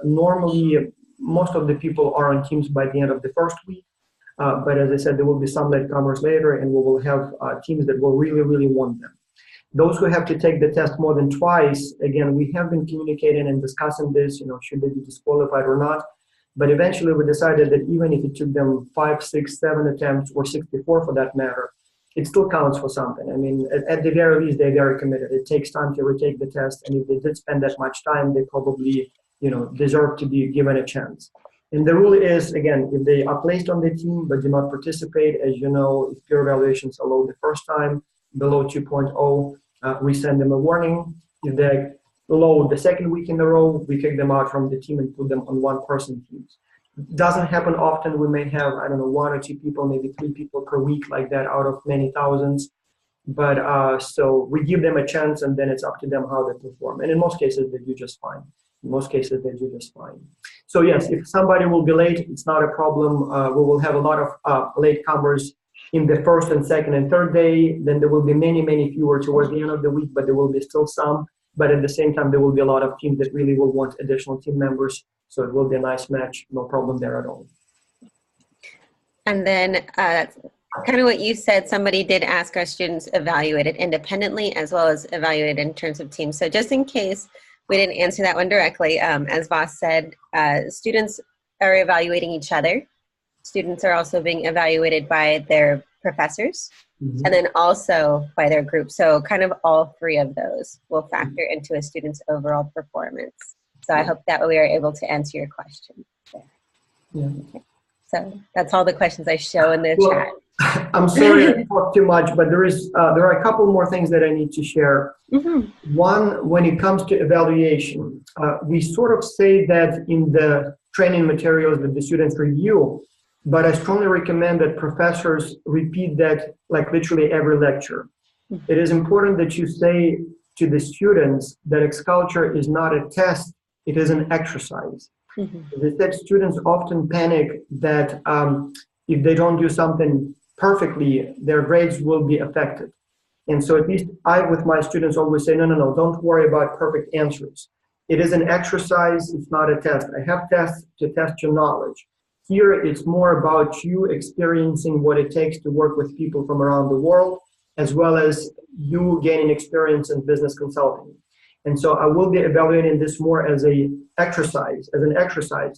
normally, most of the people are on teams by the end of the first week. But as I said, there will be some latecomers later, and we will have teams that will really, really want them. Those who have to take the test more than twice, again, we have been communicating and discussing this, should they be disqualified or not. But eventually we decided that even if it took them 5, 6, 7 attempts, or 64 for that matter, it still counts for something. I mean, at the very least, they're very committed. It takes time to retake the test, and if they did spend that much time, they probably deserve to be given a chance. And the rule is, again, if they are placed on the team but do not participate, as you know, if peer evaluations are low the first time, below 2.0, we send them a warning. If they're low the second week in a row, we kick them out from the team and put them on one-person teams. It doesn't happen often. We may have, 1 or 2 people, maybe 3 people per week like that out of many thousands. But so we give them a chance, and then it's up to them how they perform. And in most cases, they do just fine. In most cases, they do just fine. So yes, if somebody will be late, it's not a problem. We will have a lot of latecomers in the first and second and third day. Then there will be many, many fewer towards the end of the week, but there will be still some. But at the same time, there will be a lot of teams that really will want additional team members. So it will be a nice match. No problem there at all. And then kind of what you said, somebody did ask our students evaluated independently as well as evaluated in terms of teams. So just in case we didn't answer that one directly. As Voss said, students are evaluating each other. Students are also being evaluated by their professors, and then also by their group. So kind of all three of those will factor into a student's overall performance. So I hope that we are able to answer your question. Yeah. Okay. So that's all the questions I show in the chat. I'm sorry I talked too much, but there are a couple more things that I need to share. One, when it comes to evaluation, we sort of say that in the training materials that the students review, but I strongly recommend that professors repeat that like literally every lecture. It is important that you say to the students that X-Culture is not a test, it is an exercise. That students often panic that if they don't do something perfectly, their grades will be affected. And so at least I, with my students, always say, no, don't worry about perfect answers. It is an exercise, it's not a test. I have tests to test your knowledge. Here, it's more about you experiencing what it takes to work with people from around the world, as well as you gaining experience in business consulting. And so I will be evaluating this more as an exercise,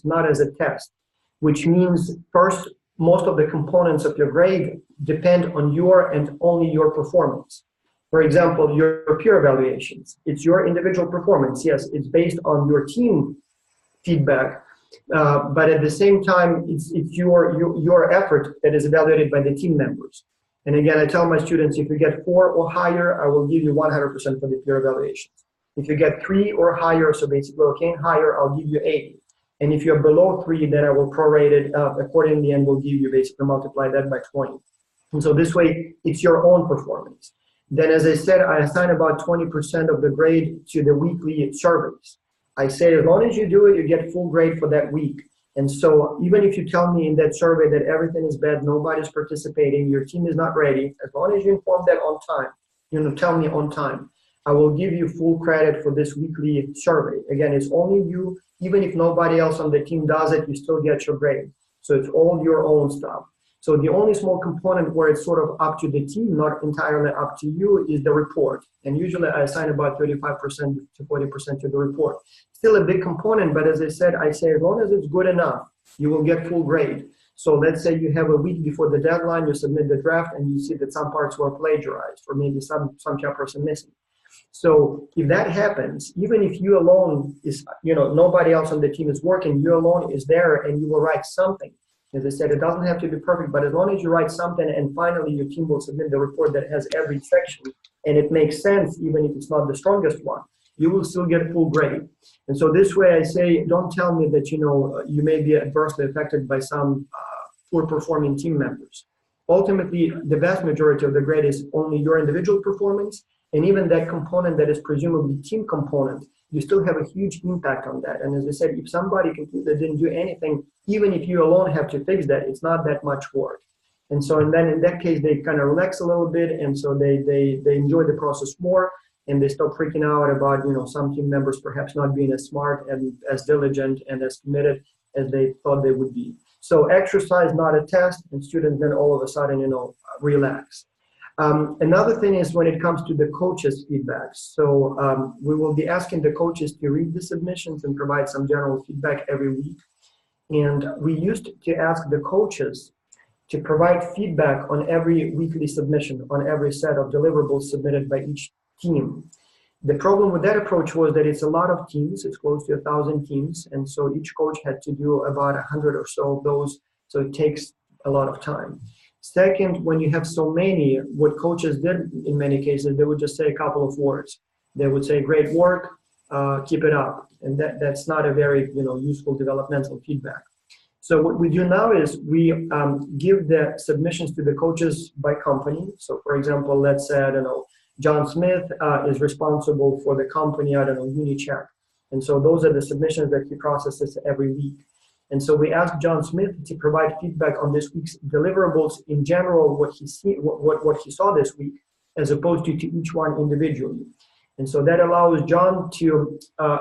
not as a test, which means first, most of the components of your grade depend on your and only your performance. For example, your peer evaluations, it's your individual performance. Yes, it's based on your team feedback, but at the same time, it's your effort that is evaluated by the team members. And again, I tell my students, if you get 4 or higher, I will give you 100% for the peer evaluations. If you get 3 or higher, so basically okay, higher, I'll give you 80. And if you're below 3, then I will prorate it accordingly and will give you basically multiply that by 20. And so this way, it's your own performance. Then as I said, I assign about 20% of the grade to the weekly surveys. I say as long as you do it, you get full grade for that week. And so even if you tell me in that survey that everything is bad, nobody's participating, your team is not ready, as long as you inform that on time, tell me on time, I will give you full credit for this weekly survey. Again, it's only you. Even if nobody else on the team does it, you still get your grade. So it's all your own stuff. So the only small component where it's sort of up to the team, not entirely up to you, is the report. And usually I assign about 35% to 40% to the report. Still a big component, but as I said, I say as long as it's good enough, you will get full grade. So let's say you have a week before the deadline, you submit the draft, and you see that some parts were plagiarized, or maybe some chapters are missing. So if that happens, even if you alone is, nobody else on the team is working, you alone is there and you will write something. As I said, it doesn't have to be perfect, but as long as you write something and finally your team will submit the report that has every section and it makes sense, even if it's not the strongest one, you will still get full grade. And so this way I say, don't tell me that, you may be adversely affected by some poor performing team members. Ultimately, the vast majority of the grade is only your individual performance. And even that component that is presumably team component, you still have a huge impact on that. And as I said, if somebody completely didn't do anything, even if you alone have to fix that, it's not that much work. And so and then in that case, they kind of relax a little bit. And so they enjoy the process more and they stop freaking out about, some team members perhaps not being as smart and as diligent and as committed as they thought they would be. So exercise, not a test, and students then all of a sudden, relax. Another thing is when it comes to the coaches' feedback. So we will be asking the coaches to read the submissions and provide some general feedback every week. And we used to ask the coaches to provide feedback on every weekly submission, on every set of deliverables submitted by each team. The problem with that approach was that it's a lot of teams, it's close to 1,000 teams, and so each coach had to do about 100 or so of those, so it takes a lot of time. Second, when you have so many, what coaches did in many cases, they would just say a couple of words. They would say, great work, keep it up. And that's not a very useful developmental feedback. So what we do now is we give the submissions to the coaches by company. So for example, let's say, John Smith is responsible for the company, Unicheck. And so those are the submissions that he processes every week. And so we asked John Smith to provide feedback on this week's deliverables in general, what he saw this week, as opposed to each one individually. And so that allows John to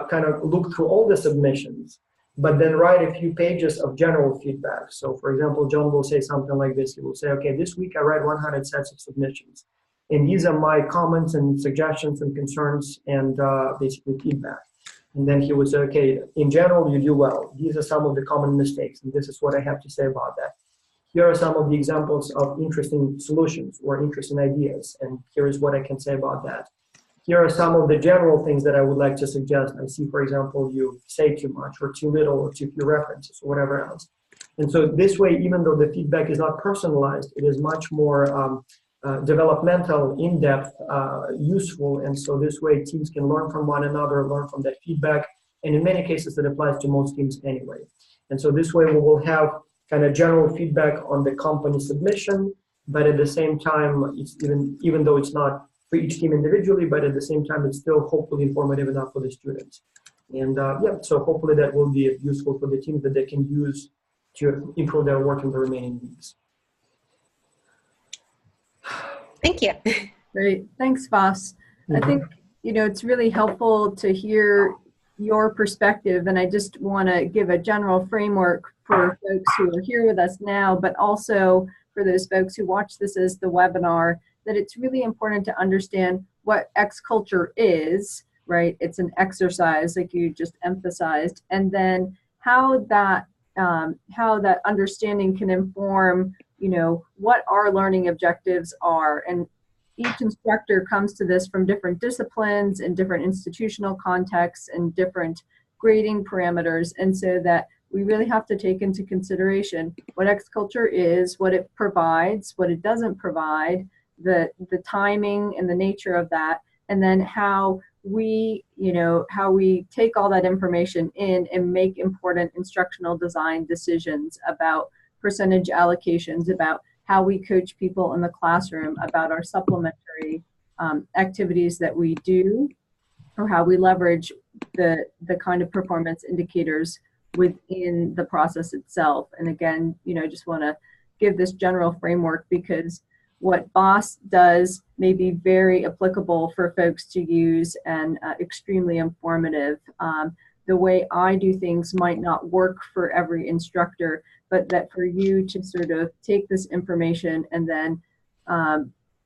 kind of look through all the submissions, but then write a few pages of general feedback. So for example, John will say something like this. He will say, okay, this week I read 100 sets of submissions. And these are my comments and suggestions and concerns and basically feedback. And then he would say, okay, in general, you do well. These are some of the common mistakes, and this is what I have to say about that. Here are some of the examples of interesting solutions or interesting ideas, and here is what I can say about that. Here are some of the general things that I would like to suggest. I see, for example, you say too much or too little or too few references or whatever else. And so this way, even though the feedback is not personalized, it is much more developmental, in-depth, useful. And so this way, teams can learn from one another, learn from that feedback. And in many cases, it applies to most teams anyway. And so this way, we will have kind of general feedback on the company submission, but at the same time, it's even though it's not for each team individually, but at the same time, it's still hopefully informative enough for the students. And yeah, so hopefully that will be useful for the team that they can use to improve their work in the remaining weeks. Thank you. Great. Thanks, Vas. I think, it's really helpful to hear your perspective, and I just want to give a general framework for folks who are here with us now, but also for those folks who watch this as the webinar, that it's really important to understand what X culture is, right? It's an exercise, like you just emphasized, and then how that understanding can inform, what our learning objectives are. And each instructor comes to this from different disciplines and different institutional contexts and different grading parameters. And so that we really have to take into consideration what X culture is, what it provides, what it doesn't provide, the timing and the nature of that, and then how we take all that information in and make important instructional design decisions about percentage allocations, about how we coach people in the classroom, about our supplementary activities that we do, or how we leverage the kind of performance indicators within the process itself. And again, just want to give this general framework because what Vas does may be very applicable for folks to use and extremely informative. The way I do things might not work for every instructor, but that for you to sort of take this information and then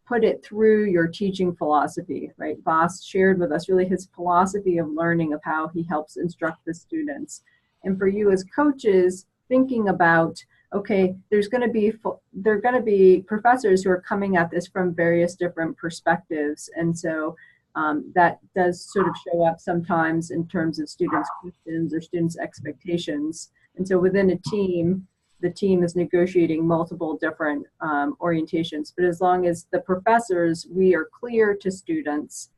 put it through your teaching philosophy, right? Vas shared with us really his philosophy of learning, of how he helps instruct the students. And for you as coaches, thinking about, okay, there are going to be professors who are coming at this from various different perspectives. And so that does sort of show up sometimes in terms of students' questions or students' expectations. And so within a team, the team is negotiating multiple different orientations. But as long as the professors, we are clear to students,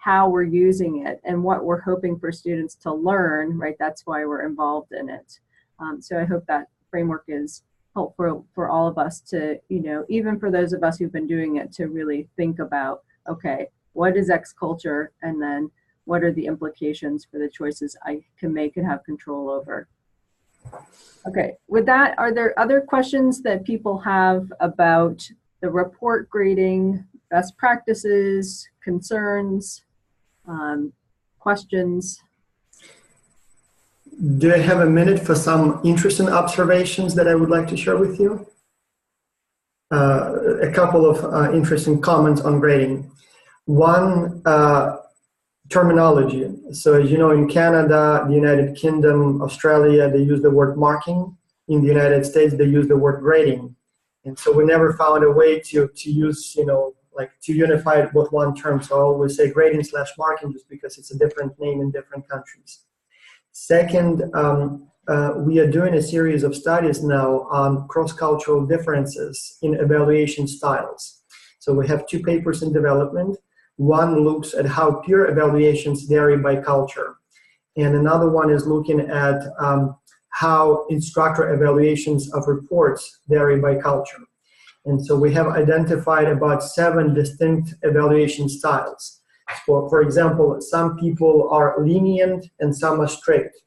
how we're using it and what we're hoping for students to learn, right? That's why we're involved in it. So I hope that framework is helpful for all of us to, even for those of us who've been doing it, to really think about, okay, what is X culture? And then what are the implications for the choices I can make and have control over? Okay, with that, are there other questions that people have about the report grading, best practices, concerns, questions? Do I have a minute for some interesting observations that I would like to share with you? A couple of interesting comments on grading. One, terminology. So as you know, in Canada, the United Kingdom, Australia, they use the word marking. In the United States, they use the word grading. And so we never found a way to use, to unify it with one term. So I always say grading / marking just because it's a different name in different countries. Second, we are doing a series of studies now on cross-cultural differences in evaluation styles. So we have 2 papers in development. One looks at how peer evaluations vary by culture. And another one is looking at how instructor evaluations of reports vary by culture. And so we have identified about 7 distinct evaluation styles. For example, some people are lenient and some are strict.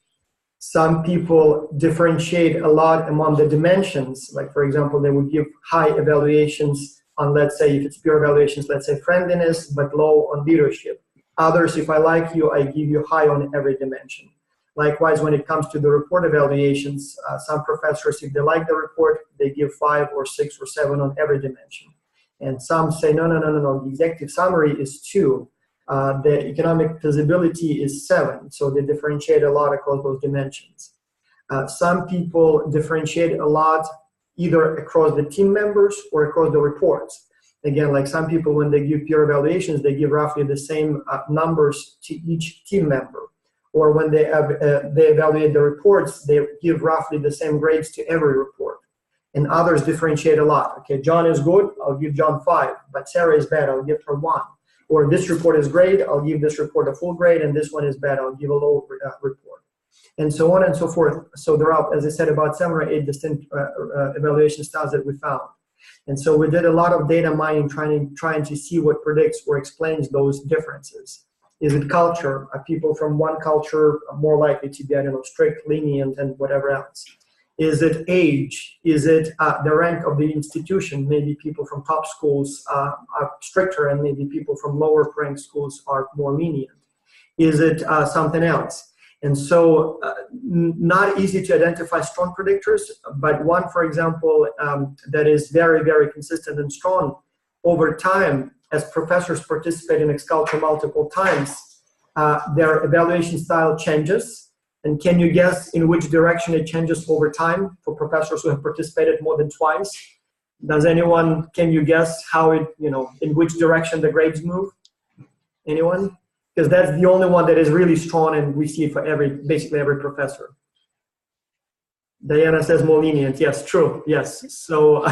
Some people differentiate a lot among the dimensions. Like, for example, they would give high evaluations on, let's say, if it's peer evaluations, let's say friendliness, but low on leadership. Others, if I like you, I give you high on every dimension. Likewise, when it comes to the report evaluations, some professors, if they like the report, they give 5 or 6 or 7 on every dimension. And some say, no, the executive summary is 2. The economic feasibility is 7, so they differentiate a lot across those dimensions. Some people differentiate a lot either across the team members or across the reports. Again, like some people, when they give peer evaluations, they give roughly the same numbers to each team member. Or when they evaluate the reports, they give roughly the same grades to every report. And others differentiate a lot. Okay, John is good, I'll give John 5, but Sarah is bad, I'll give her 1. Or this report is great, I'll give this report a full grade, and this one is bad, I'll give a low report. And so on and so forth. So there are, as I said, about 7 or 8 distinct evaluation styles that we found. And so we did a lot of data mining trying to see what predicts or explains those differences. Is it culture? Are people from one culture more likely to be, I don't know, strict, lenient, and whatever else? Is it age? Is it the rank of the institution? Maybe people from top schools are stricter, and maybe people from lower ranked schools are more lenient. Is it something else? And so not easy to identify strong predictors, but one, for example, that is very, very consistent and strong over time, as professors participate in X-Culture multiple times, their evaluation style changes. And can you guess in which direction it changes over time for professors who have participated more than twice? Does anyone, can you guess how it, in which direction the grades move? Anyone? Because that's the only one that is really strong, and we see it for basically every professor. Diana says more lenient. Yes, true. Yes. So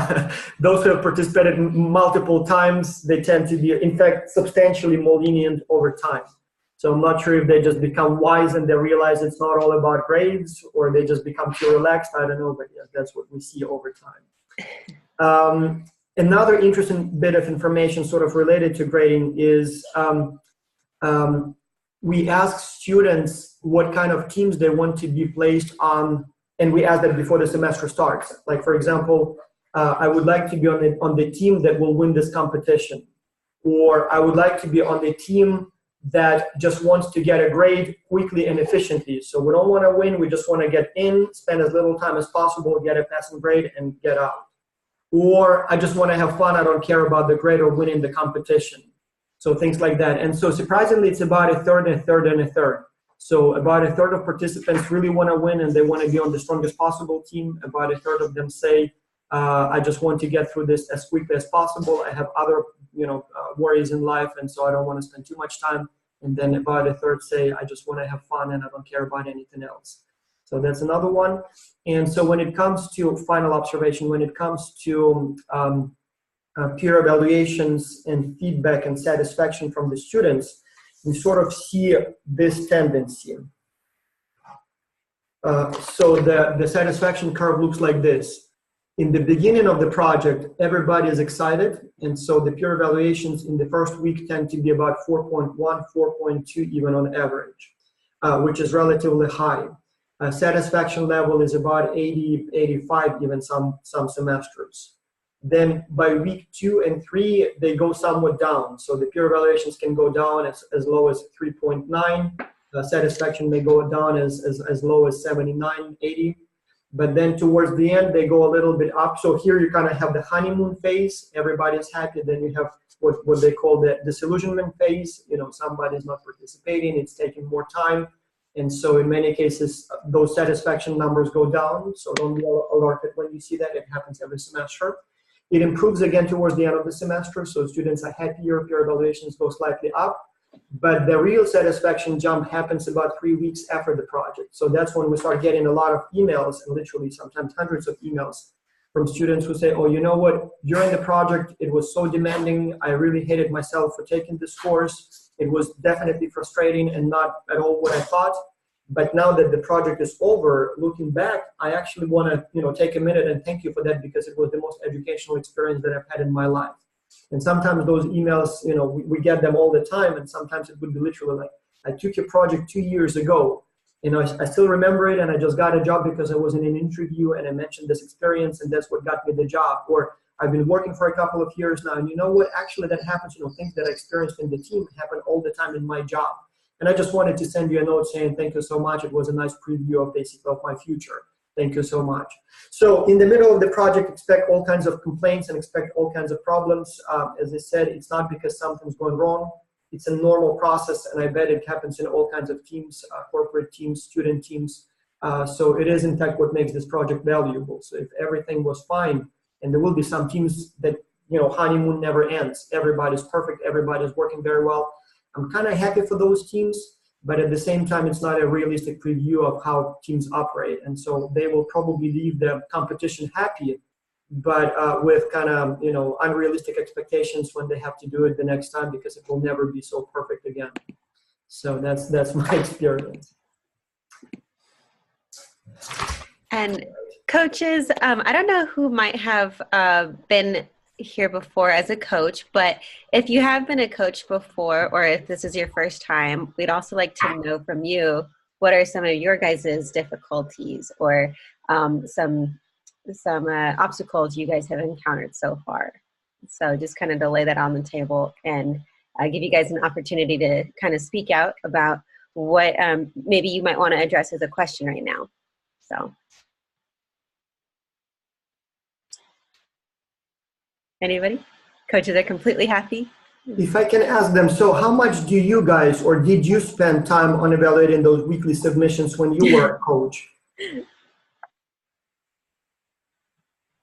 those who have participated multiple times, they tend to be, in fact, substantially more lenient over time. So I'm not sure if they just become wise and they realize it's not all about grades, or they just become too relaxed. I don't know, but yes, that's what we see over time. Another interesting bit of information sort of related to grading is we ask students what kind of teams they want to be placed on, and we ask that before the semester starts. Like, for example, I would like to be on the team that will win this competition, or I would like to be on the team that just wants to get a grade quickly and efficiently. So we don't want to win, we just want to get in, spend as little time as possible, get a passing grade, and get out. Or I just want to have fun, I don't care about the grade or winning the competition. So things like that. And so surprisingly, it's about a third and a third and a third. So about a third of participants really want to win and they want to be on the strongest possible team. About a third of them say, I just want to get through this as quickly as possible. I have other worries in life, and so I don't want to spend too much time. And then about a third say, I just want to have fun and I don't care about anything else. So that's another one. And so when it comes to final observation, when it comes to peer evaluations and feedback and satisfaction from the students, we sort of see this tendency. So the satisfaction curve looks like this. In the beginning of the project, everybody is excited, and so the peer evaluations in the first week tend to be about 4.1, 4.2 even on average, which is relatively high. Satisfaction level is about 80, 85 even some semesters. Then by week 2 and 3, they go somewhat down. So the peer evaluations can go down as low as 3.9. Satisfaction may go down as low as 79, 80. But then towards the end, they go a little bit up. So here you kind of have the honeymoon phase. Everybody's happy. Then you have what they call the disillusionment phase. Somebody's not participating. It's taking more time. And so in many cases, those satisfaction numbers go down. So don't be alerted when you see that. It happens every semester. It improves again towards the end of the semester. So students are happier. Peer evaluations go slightly up. But the real satisfaction jump happens about 3 weeks after the project. So that's when we start getting a lot of emails, and literally sometimes hundreds of emails from students who say, oh, you know what, during the project, it was so demanding. I really hated myself for taking this course. It was definitely frustrating and not at all what I thought. But now that the project is over, looking back, I actually want to take a minute and thank you for that, because it was the most educational experience that I've had in my life. And sometimes those emails, we get them all the time, and sometimes it would be literally like, I took your project 2 years ago, I still remember it, and I just got a job because I was in an interview and I mentioned this experience, and that's what got me the job. Or I've been working for a couple of years now, and you know what, actually that happens, things that I experienced in the team happen all the time in my job. And I just wanted to send you a note saying thank you so much. It was a nice preview of basically of my future. Thank you so much. So in the middle of the project, expect all kinds of complaints and expect all kinds of problems. As I said, it's not because something's going wrong. it's a normal process, and I bet it happens in all kinds of teams, corporate teams, student teams. So it is in fact what makes this project valuable. So if everything was fine, and there will be some teams that, honeymoon never ends. Everybody's perfect, everybody's working very well. I'm kind of happy for those teams, but at the same time, it's not a realistic preview of how teams operate. And so they will probably leave the competition happy, but with kind of, unrealistic expectations when they have to do it the next time, because it will never be so perfect again. So that's my experience. And coaches, I don't know who might have been here before as a coach, but if you have been a coach before, or if this is your first time, we'd also like to know from you, what are some of your guys' difficulties or some obstacles you guys have encountered so far? So just kind of to lay that on the table and give you guys an opportunity to kind of speak out about what maybe you might want to address as a question right now. So. Anybody? Coaches are completely happy. If I can ask them, so how much do you guys, or did you spend time on evaluating those weekly submissions when you were a coach?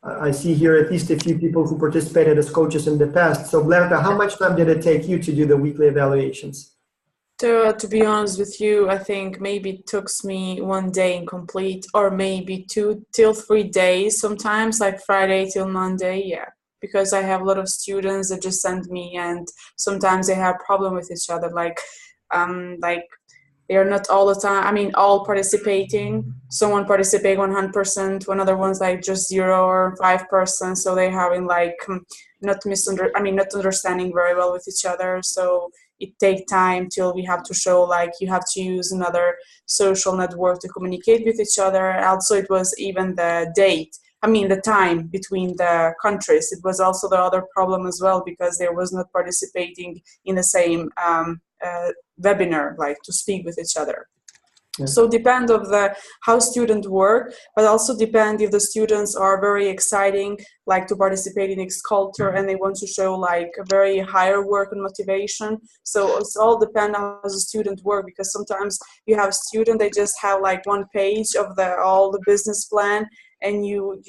I see here at least a few people who participated as coaches in the past. So Blerta, how much time did it take you to do the weekly evaluations? To be honest with you, I think maybe it took me 1 day incomplete, or maybe 2 till 3 days sometimes, like Friday till Monday, yeah. Because I have a lot of students that just send me, and sometimes they have problem with each other, like they are not all the time, all participating. Someone participate 100%, another one's like just 0 or 5%, so they having like not understanding very well with each other. So it take time till we have to show, like, you have to use another social network to communicate with each other. Also, it was even the the time between the countries. It was also the other problem as well, because they was not participating in the same webinar, like to speak with each other. Yeah. So depend of how students work, but also depend if the students are very exciting, like to participate in X-Culture, and they want to show like a very higher work and motivation. So it's all depend on how the student work, because sometimes you have students, they just have like 1 page of all the business plan, and you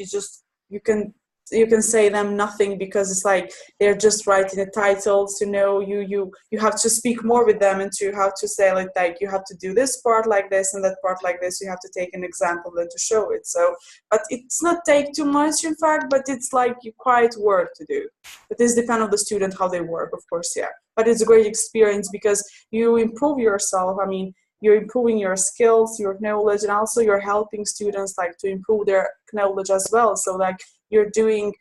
can say them nothing, because it's like they're just writing the titles. You have to speak more with them, and to have to say like you have to do this part like this and that part like this. You have to take an example then to show it. So, but it's not take too much, in fact, but it's like quite work to do. But this depends on the student how they work, of course, yeah. But it's a great experience, because you improve yourself. You're improving your skills, your knowledge, and also you're helping students like to improve their knowledge as well. So like you're doing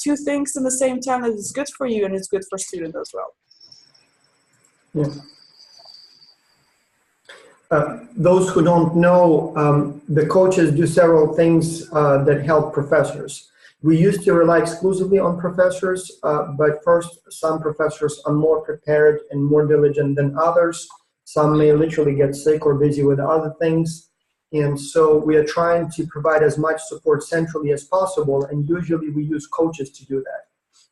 2 things in the same time that is good for you and it's good for students as well. Yeah. Those who don't know, the coaches do several things that help professors. We used to rely exclusively on professors, but first, some professors are more prepared and more diligent than others. Some may literally get sick or busy with other things. And so we are trying to provide as much support centrally as possible, and usually we use coaches to do that.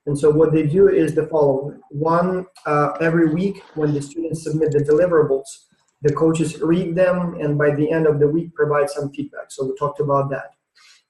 And so what they do is the following. 1, every week when the students submit the deliverables, the coaches read them, and by the end of the week provide some feedback. So we talked about that.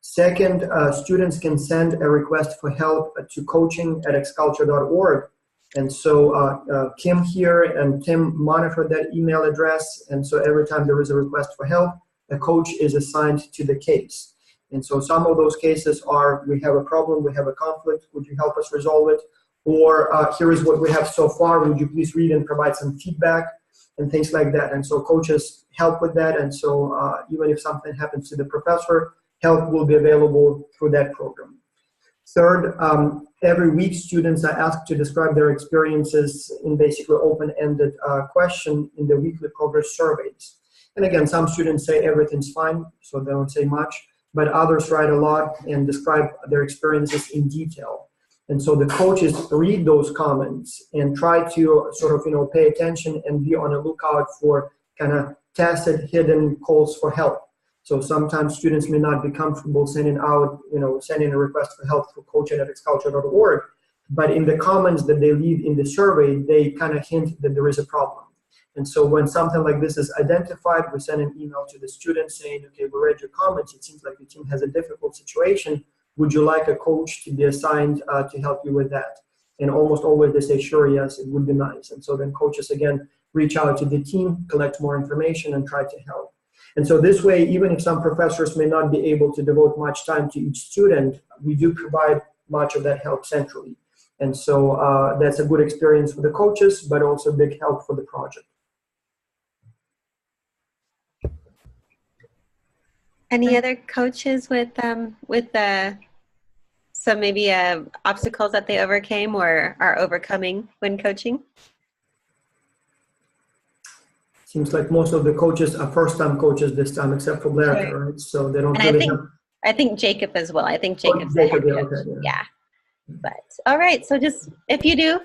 Second, students can send a request for help to coaching@xculture.org. And so Kim here and Tim monitor that email address. And so every time there is a request for help, a coach is assigned to the case. And so some of those cases are, we have a problem, we have a conflict, would you help us resolve it? Or here is what we have so far, would you please read and provide some feedback, and things like that. And so coaches help with that. And so even if something happens to the professor, help will be available through that program. Third, every week students are asked to describe their experiences in basically open-ended question in the weekly progress surveys. And again, some students say everything's fine, so they don't say much, but others write a lot and describe their experiences in detail. And so the coaches read those comments and try to sort of, pay attention and be on a lookout for kind of tacit, hidden calls for help. So sometimes students may not be comfortable sending a request for help through coaching@xculture.org, but in the comments that they leave in the survey, they kind of hint that there is a problem. And so when something like this is identified, we send an email to the student saying, okay, we read your comments. It seems like your team has a difficult situation. Would you like a coach to be assigned to help you with that? And almost always they say, sure, yes, it would be nice. And so then coaches, again, reach out to the team, collect more information, and try to help. And so this way, even if some professors may not be able to devote much time to each student, we do provide much of that help centrally. And so that's a good experience for the coaches, but also big help for the project. Any other coaches with some maybe obstacles that they overcame or are overcoming when coaching? Seems like most of the coaches are first-time coaches this time, except for Blair, right? So they don't and really I think Jacob as well. I think Jacob's the head coach. Yeah. But all right, so just if you do,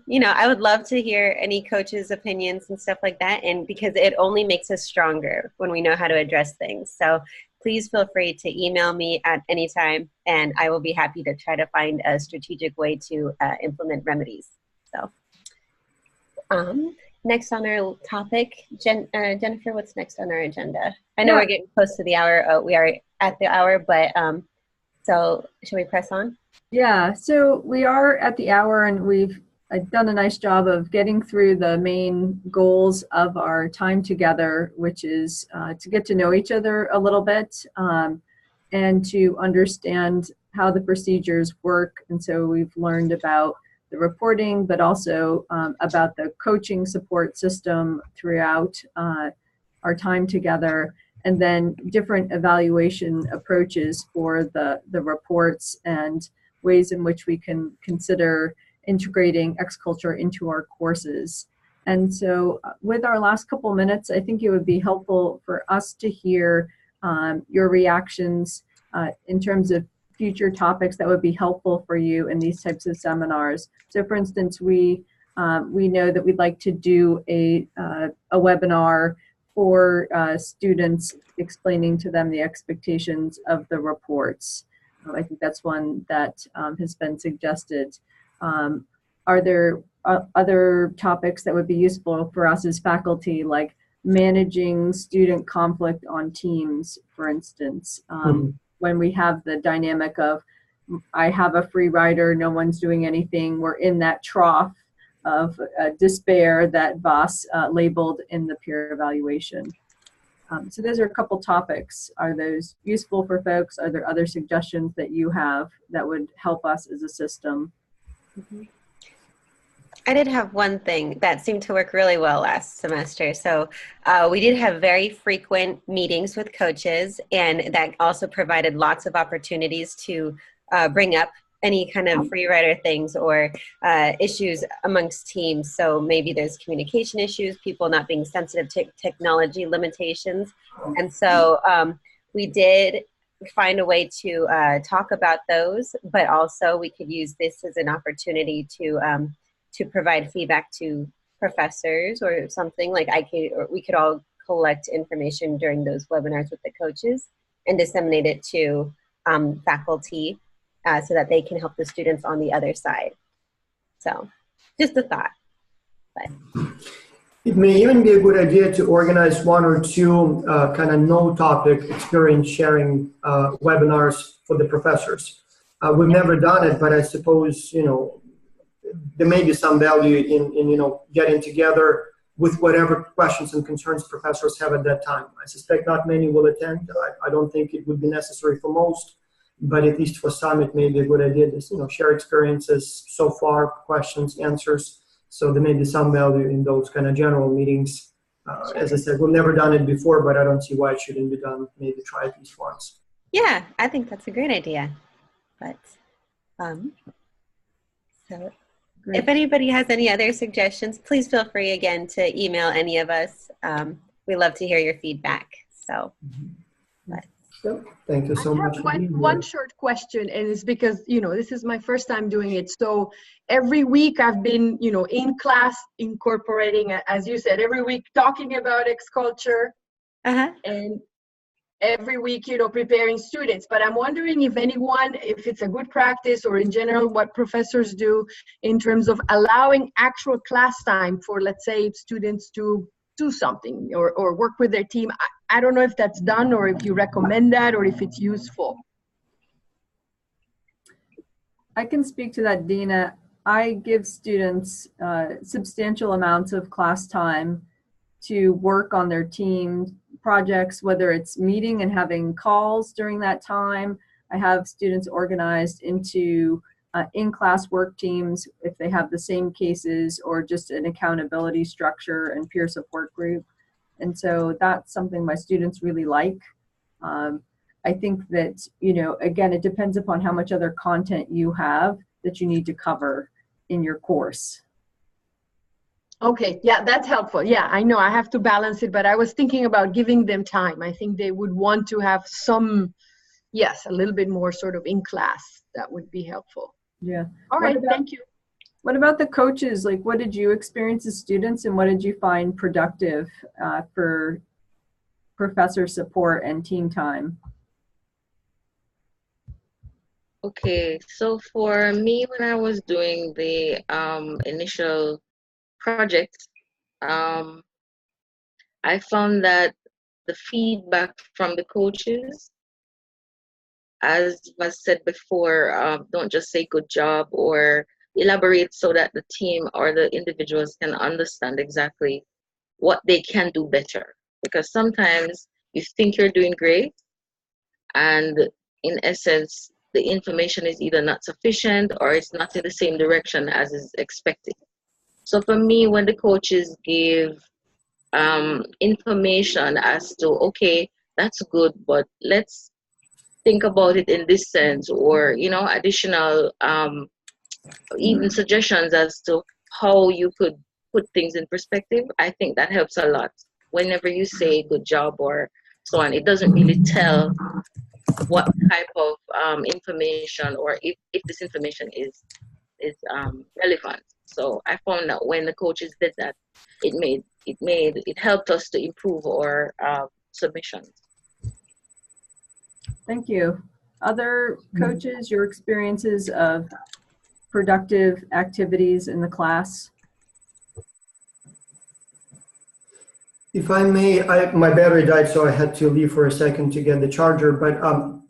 you know, I would love to hear any coaches' opinions and stuff like that, and because it only makes us stronger when we know how to address things. So please feel free to email me at any time, and I will be happy to try to find a strategic way to implement remedies. So next on our topic, Jennifer, what's next on our agenda? I know we're getting close to the hour. We are at the hour, but so should we press on? Yeah, so we are at the hour, and we've done a nice job of getting through the main goals of our time together, which is to get to know each other a little bit and to understand how the procedures work. And so we've learned about the reporting, but also about the coaching support system throughout our time together, and then different evaluation approaches for the reports and ways in which we can consider integrating X-Culture into our courses. And so with our last couple minutes, I think it would be helpful for us to hear your reactions in terms of future topics that would be helpful for you in these types of seminars. So for instance, we know that we'd like to do a webinar for students, explaining to them the expectations of the reports. I think that's one that has been suggested. Are there other topics that would be useful for us as faculty, like managing student conflict on teams, for instance, when we have the dynamic of, I have a free rider, no one's doing anything, we're in that trough of despair that Voss labeled in the peer evaluation. So those are a couple topics. Are those useful for folks? Are there other suggestions that you have that would help us as a system? I did have one thing that seemed to work really well last semester. So we did have very frequent meetings with coaches, and that also provided lots of opportunities to bring up any kind of free rider things or issues amongst teams. So maybe there's communication issues, people not being sensitive to technology limitations. And so we did find a way to talk about those, but also we could use this as an opportunity to provide feedback to professors or something. Like we could all collect information during those webinars with the coaches and disseminate it to faculty so that they can help the students on the other side. So just a thought. But. It may even be a good idea to organize one or two kind of no-topic experience sharing webinars for the professors. We've never done it, but I suppose, you know, there may be some value in you know, getting together with whatever questions and concerns professors have at that time. I suspect not many will attend. I don't think it would be necessary for most, but at least for some, it may be a good idea to, you know, share experiences so far, questions, answers. So there may be some value in those kind of general meetings. As I said, we've never done it before, but I don't see why it shouldn't be done. Maybe try it these once. Yeah, I think that's a great idea. But so great. If anybody has any other suggestions, please feel free again to email any of us. We love to hear your feedback. So. Thank you so much. One short question, and it's because, you know, this is my first time doing it. So every week I've been, you know, in class incorporating, as you said, every week talking about X-Culture. And every week, preparing students. But I'm wondering if it's a good practice, or in general, what professors do in terms of allowing actual class time for, let's say, students to do something or work with their team. I don't know if that's done, or if you recommend that, or if it's useful. I can speak to that, Dina. I give students substantial amounts of class time to work on their team projects, whether it's meeting and having calls during that time. I have students organized into in-class work teams if they have the same cases, or just an accountability structure and peer support group. And so that's something my students really like. I think that, again, it depends upon how much other content you have that you need to cover in your course. Okay, yeah, that's helpful. Yeah, I know I have to balance it, but I was thinking about giving them time. I think they would want to have some, a little bit more sort of in class. That would be helpful. Yeah. All right, thank you. What about the coaches? Like, what did you experience as students, and what did you find productive for professor support and team time? Okay, so for me, when I was doing the initial project, I found that the feedback from the coaches, as was said before, don't just say good job, or elaborate so that the team or the individuals can understand exactly what they can do better. Because sometimes you think you're doing great, and in essence, the information is either not sufficient or it's not in the same direction as is expected. So for me, when the coaches give information as to, okay, that's good, but let's think about it in this sense, or, additional even suggestions as to how you could put things in perspective, I think that helps a lot. Whenever you say good job or so on, it doesn't really tell what type of information, or if this information is relevant. So I found that when the coaches did that, it helped us to improve our submissions. Thank you. Other coaches, your experiences of productive activities in the class? If I may, my battery died, so I had to leave for a second to get the charger. But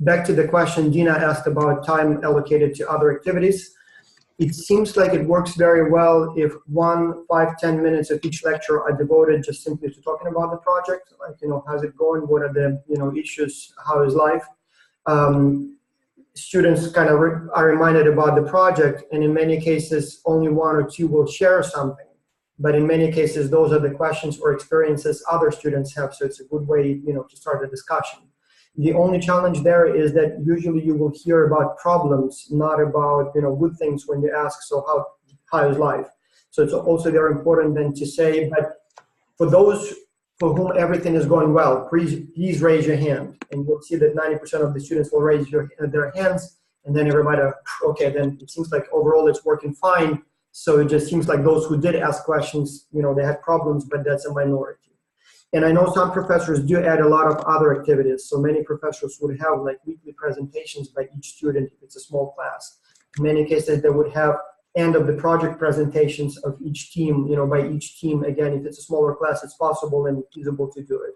back to the question Dina asked about time allocated to other activities. It seems like it works very well if 5-10 minutes of each lecture are devoted just simply to talking about the project, like, how's it going, what are the, issues, how is life. Students kind of are reminded about the project, and in many cases, only 1 or 2 will share something. But in many cases, those are the questions or experiences other students have, so it's a good way, to start a discussion. The only challenge there is that usually you will hear about problems, not about, good things when you ask, so how is life? So it's also very important then to say, but for those for whom everything is going well, please raise your hand. And you'll see that 90% of the students will raise their hands, and then everybody, okay, then it seems like overall it's working fine. So it just seems like those who did ask questions, they had problems, but that's a minority. And I know some professors do add a lot of other activities. So many professors would have like weekly presentations by each student if it's a small class. In many cases, they would have end of the project presentations of each team, by each team. Again, if it's a smaller class, it's possible and feasible to do it.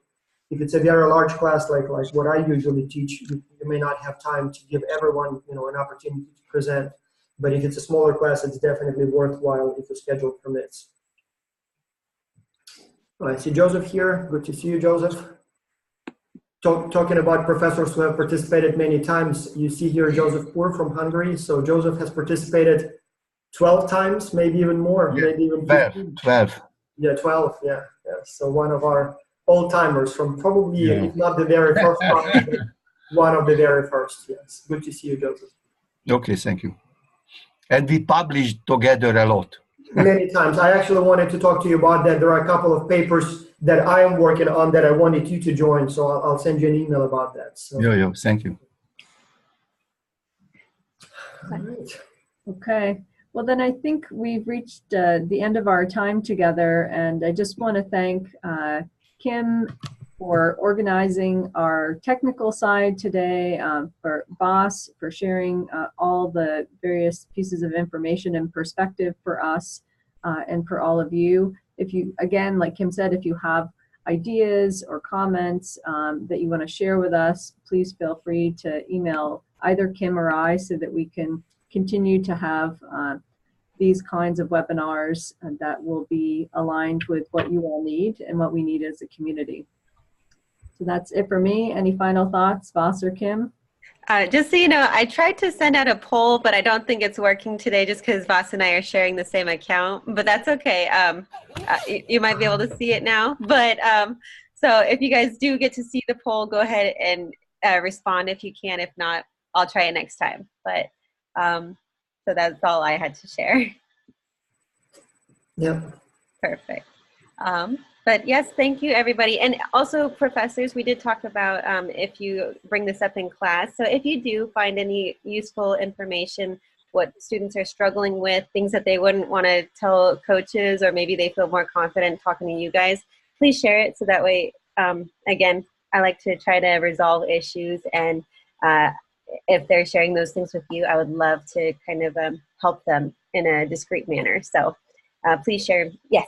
If it's a very large class, like what I usually teach, you may not have time to give everyone, an opportunity to present. But if it's a smaller class, it's definitely worthwhile if the schedule permits. I see Joseph here. Good to see you, Joseph. Talking about professors who have participated many times, you see here Joseph Pur from Hungary. So Joseph has participated 12 times, maybe even more, yeah, maybe even 15. 12. Yeah, 12, yeah. So one of our old-timers from probably, if not the very first one of the very first, yes. Good to see you, Joseph. Okay, thank you. And we published together a lot. Many times. I actually wanted to talk to you about that. There are a couple of papers that I am working on that I wanted you to join, so I'll send you an email about that. So. Yo, thank you. Okay. Well, then I think we've reached the end of our time together, and I just want to thank Kim for organizing our technical side today, for Vas for sharing all the various pieces of information and perspective for us and for all of you. If you, again, like Kim said, if you have ideas or comments that you want to share with us, please feel free to email either Kim or I so that we can continue to have these kinds of webinars that will be aligned with what you all need and what we need as a community. So that's it for me. Any final thoughts, Vas or Kim? Just so you know, I tried to send out a poll, but I don't think it's working today just because Vas and I are sharing the same account, but that's okay. You might be able to see it now. But so if you guys do get to see the poll, go ahead and respond if you can. If not, I'll try it next time. But so that's all I had to share. Yep. Perfect. But yes, thank you, everybody. And also, professors, we did talk about if you bring this up in class. So if you do find any useful information, what students are struggling with, things that they wouldn't want to tell coaches, or maybe they feel more confident talking to you guys, please share it. So that way, again, I like to try to resolve issues. And if they're sharing those things with you, I would love to kind of help them in a discreet manner. So please share. Yes.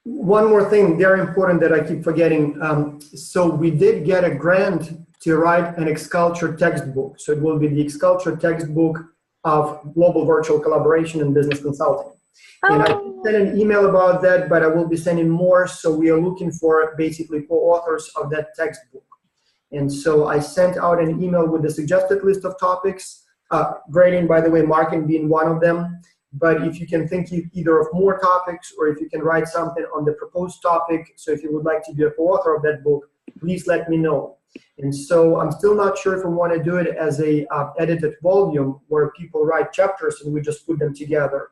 One more thing, very important that I keep forgetting. So we did get a grant to write an XCulture textbook. So it will be the XCulture textbook of global virtual collaboration and business consulting. Oh. And I sent an email about that, but I will be sending more. So we are looking for basically co-authors of that textbook. And so I sent out an email with a suggested list of topics, grading, by the way, marking being one of them. But if you can think either of more topics, or if you can write something on the proposed topic, so if you would like to be a co-author of that book, please let me know. And so I'm still not sure if we want to do it as a edited volume where people write chapters and we just put them together.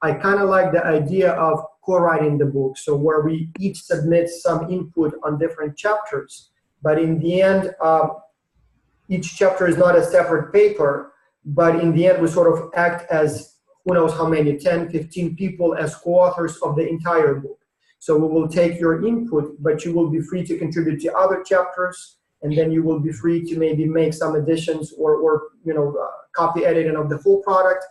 I kind of like the idea of co-writing the book, so where we each submit some input on different chapters. But in the end, each chapter is not a separate paper, but in the end we sort of act as who knows how many, 10, 15 people as co-authors of the entire book. So we will take your input, but you will be free to contribute to other chapters, and then you will be free to maybe make some additions or copy editing of the full product.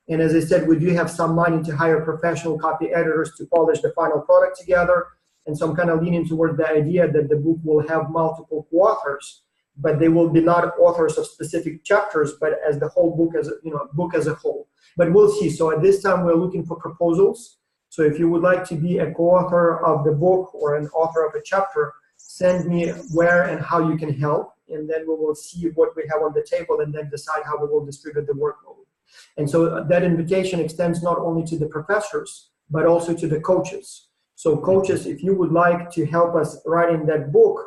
And as I said, we do have some money to hire professional copy editors to polish the final product together. And so I'm kind of leaning towards the idea that the book will have multiple co-authors, but they will be not authors of specific chapters, but as the whole book as book as a whole. But we'll see. So at this time, we're looking for proposals. So if you would like to be a co-author of the book or an author of a chapter, send me where and how you can help, and then we will see what we have on the table and then decide how we will distribute the workload. And so that invitation extends not only to the professors, but also to the coaches. So coaches, if you would like to help us writing that book,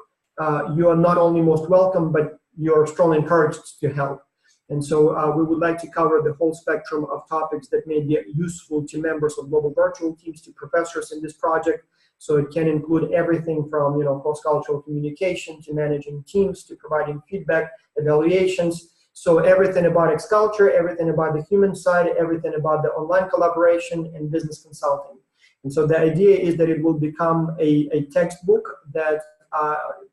you are not only most welcome, but you're strongly encouraged to help. And so we would like to cover the whole spectrum of topics that may be useful to members of global virtual teams, to professors in this project. So it can include everything from cross-cultural communication to managing teams to providing feedback, evaluations. So everything about XCulture, everything about the human side, everything about the online collaboration and business consulting. And so the idea is that it will become a textbook that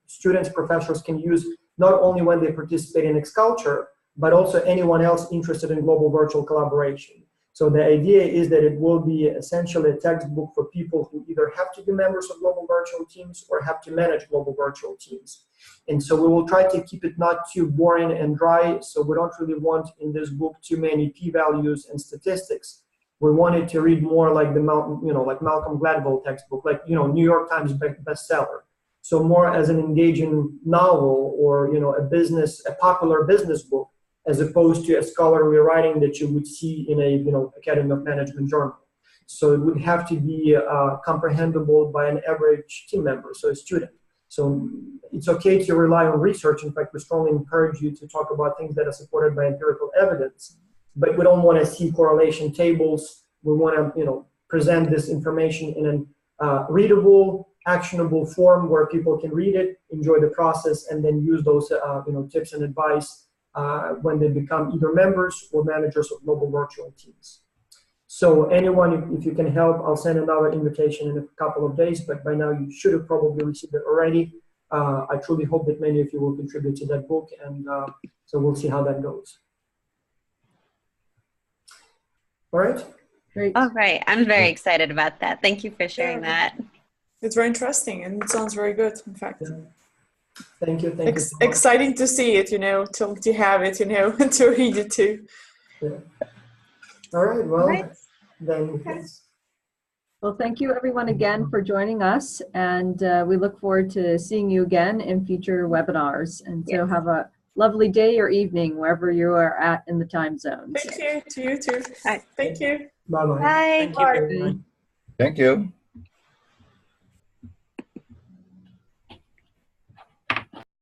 students, professors can use not only when they participate in XCulture, but also anyone else interested in global virtual collaboration. So the idea is that it will be essentially a textbook for people who either have to be members of global virtual teams or have to manage global virtual teams. And so we will try to keep it not too boring and dry. So we don't really want in this book too many p-values and statistics. We wanted to read more like the like Malcolm Gladwell textbook, like New York Times bestseller. So more as an engaging novel or a popular business book, as opposed to a scholarly writing that you would see in a Academy of Management journal. So it would have to be comprehensible by an average team member, so a student. So it's okay to rely on research. In fact, we strongly encourage you to talk about things that are supported by empirical evidence. But we don't want to see correlation tables. We want to present this information in a readable, actionable form where people can read it, enjoy the process, and then use those tips and advice when they become either members or managers of global virtual teams. So anyone, if you can help, I'll send another invitation in a couple of days, but by now you should have probably received it already. I truly hope that many of you will contribute to that book, and so we'll see how that goes. All right. Great. All right. I'm very excited about that. Thank you for sharing that. It's very interesting and it sounds very good, in fact. Yeah. Thank you. Thank you so much. Exciting to see it, to have it, to read it too. Yeah. All right. Well, Right. then. Well, thank you everyone again for joining us, and we look forward to seeing you again in future webinars. And so have a lovely day or evening wherever you are at in the time zones. Thank you to you too. Bye. Thank you. Bye-bye. Bye. Thank you very much. Thank you.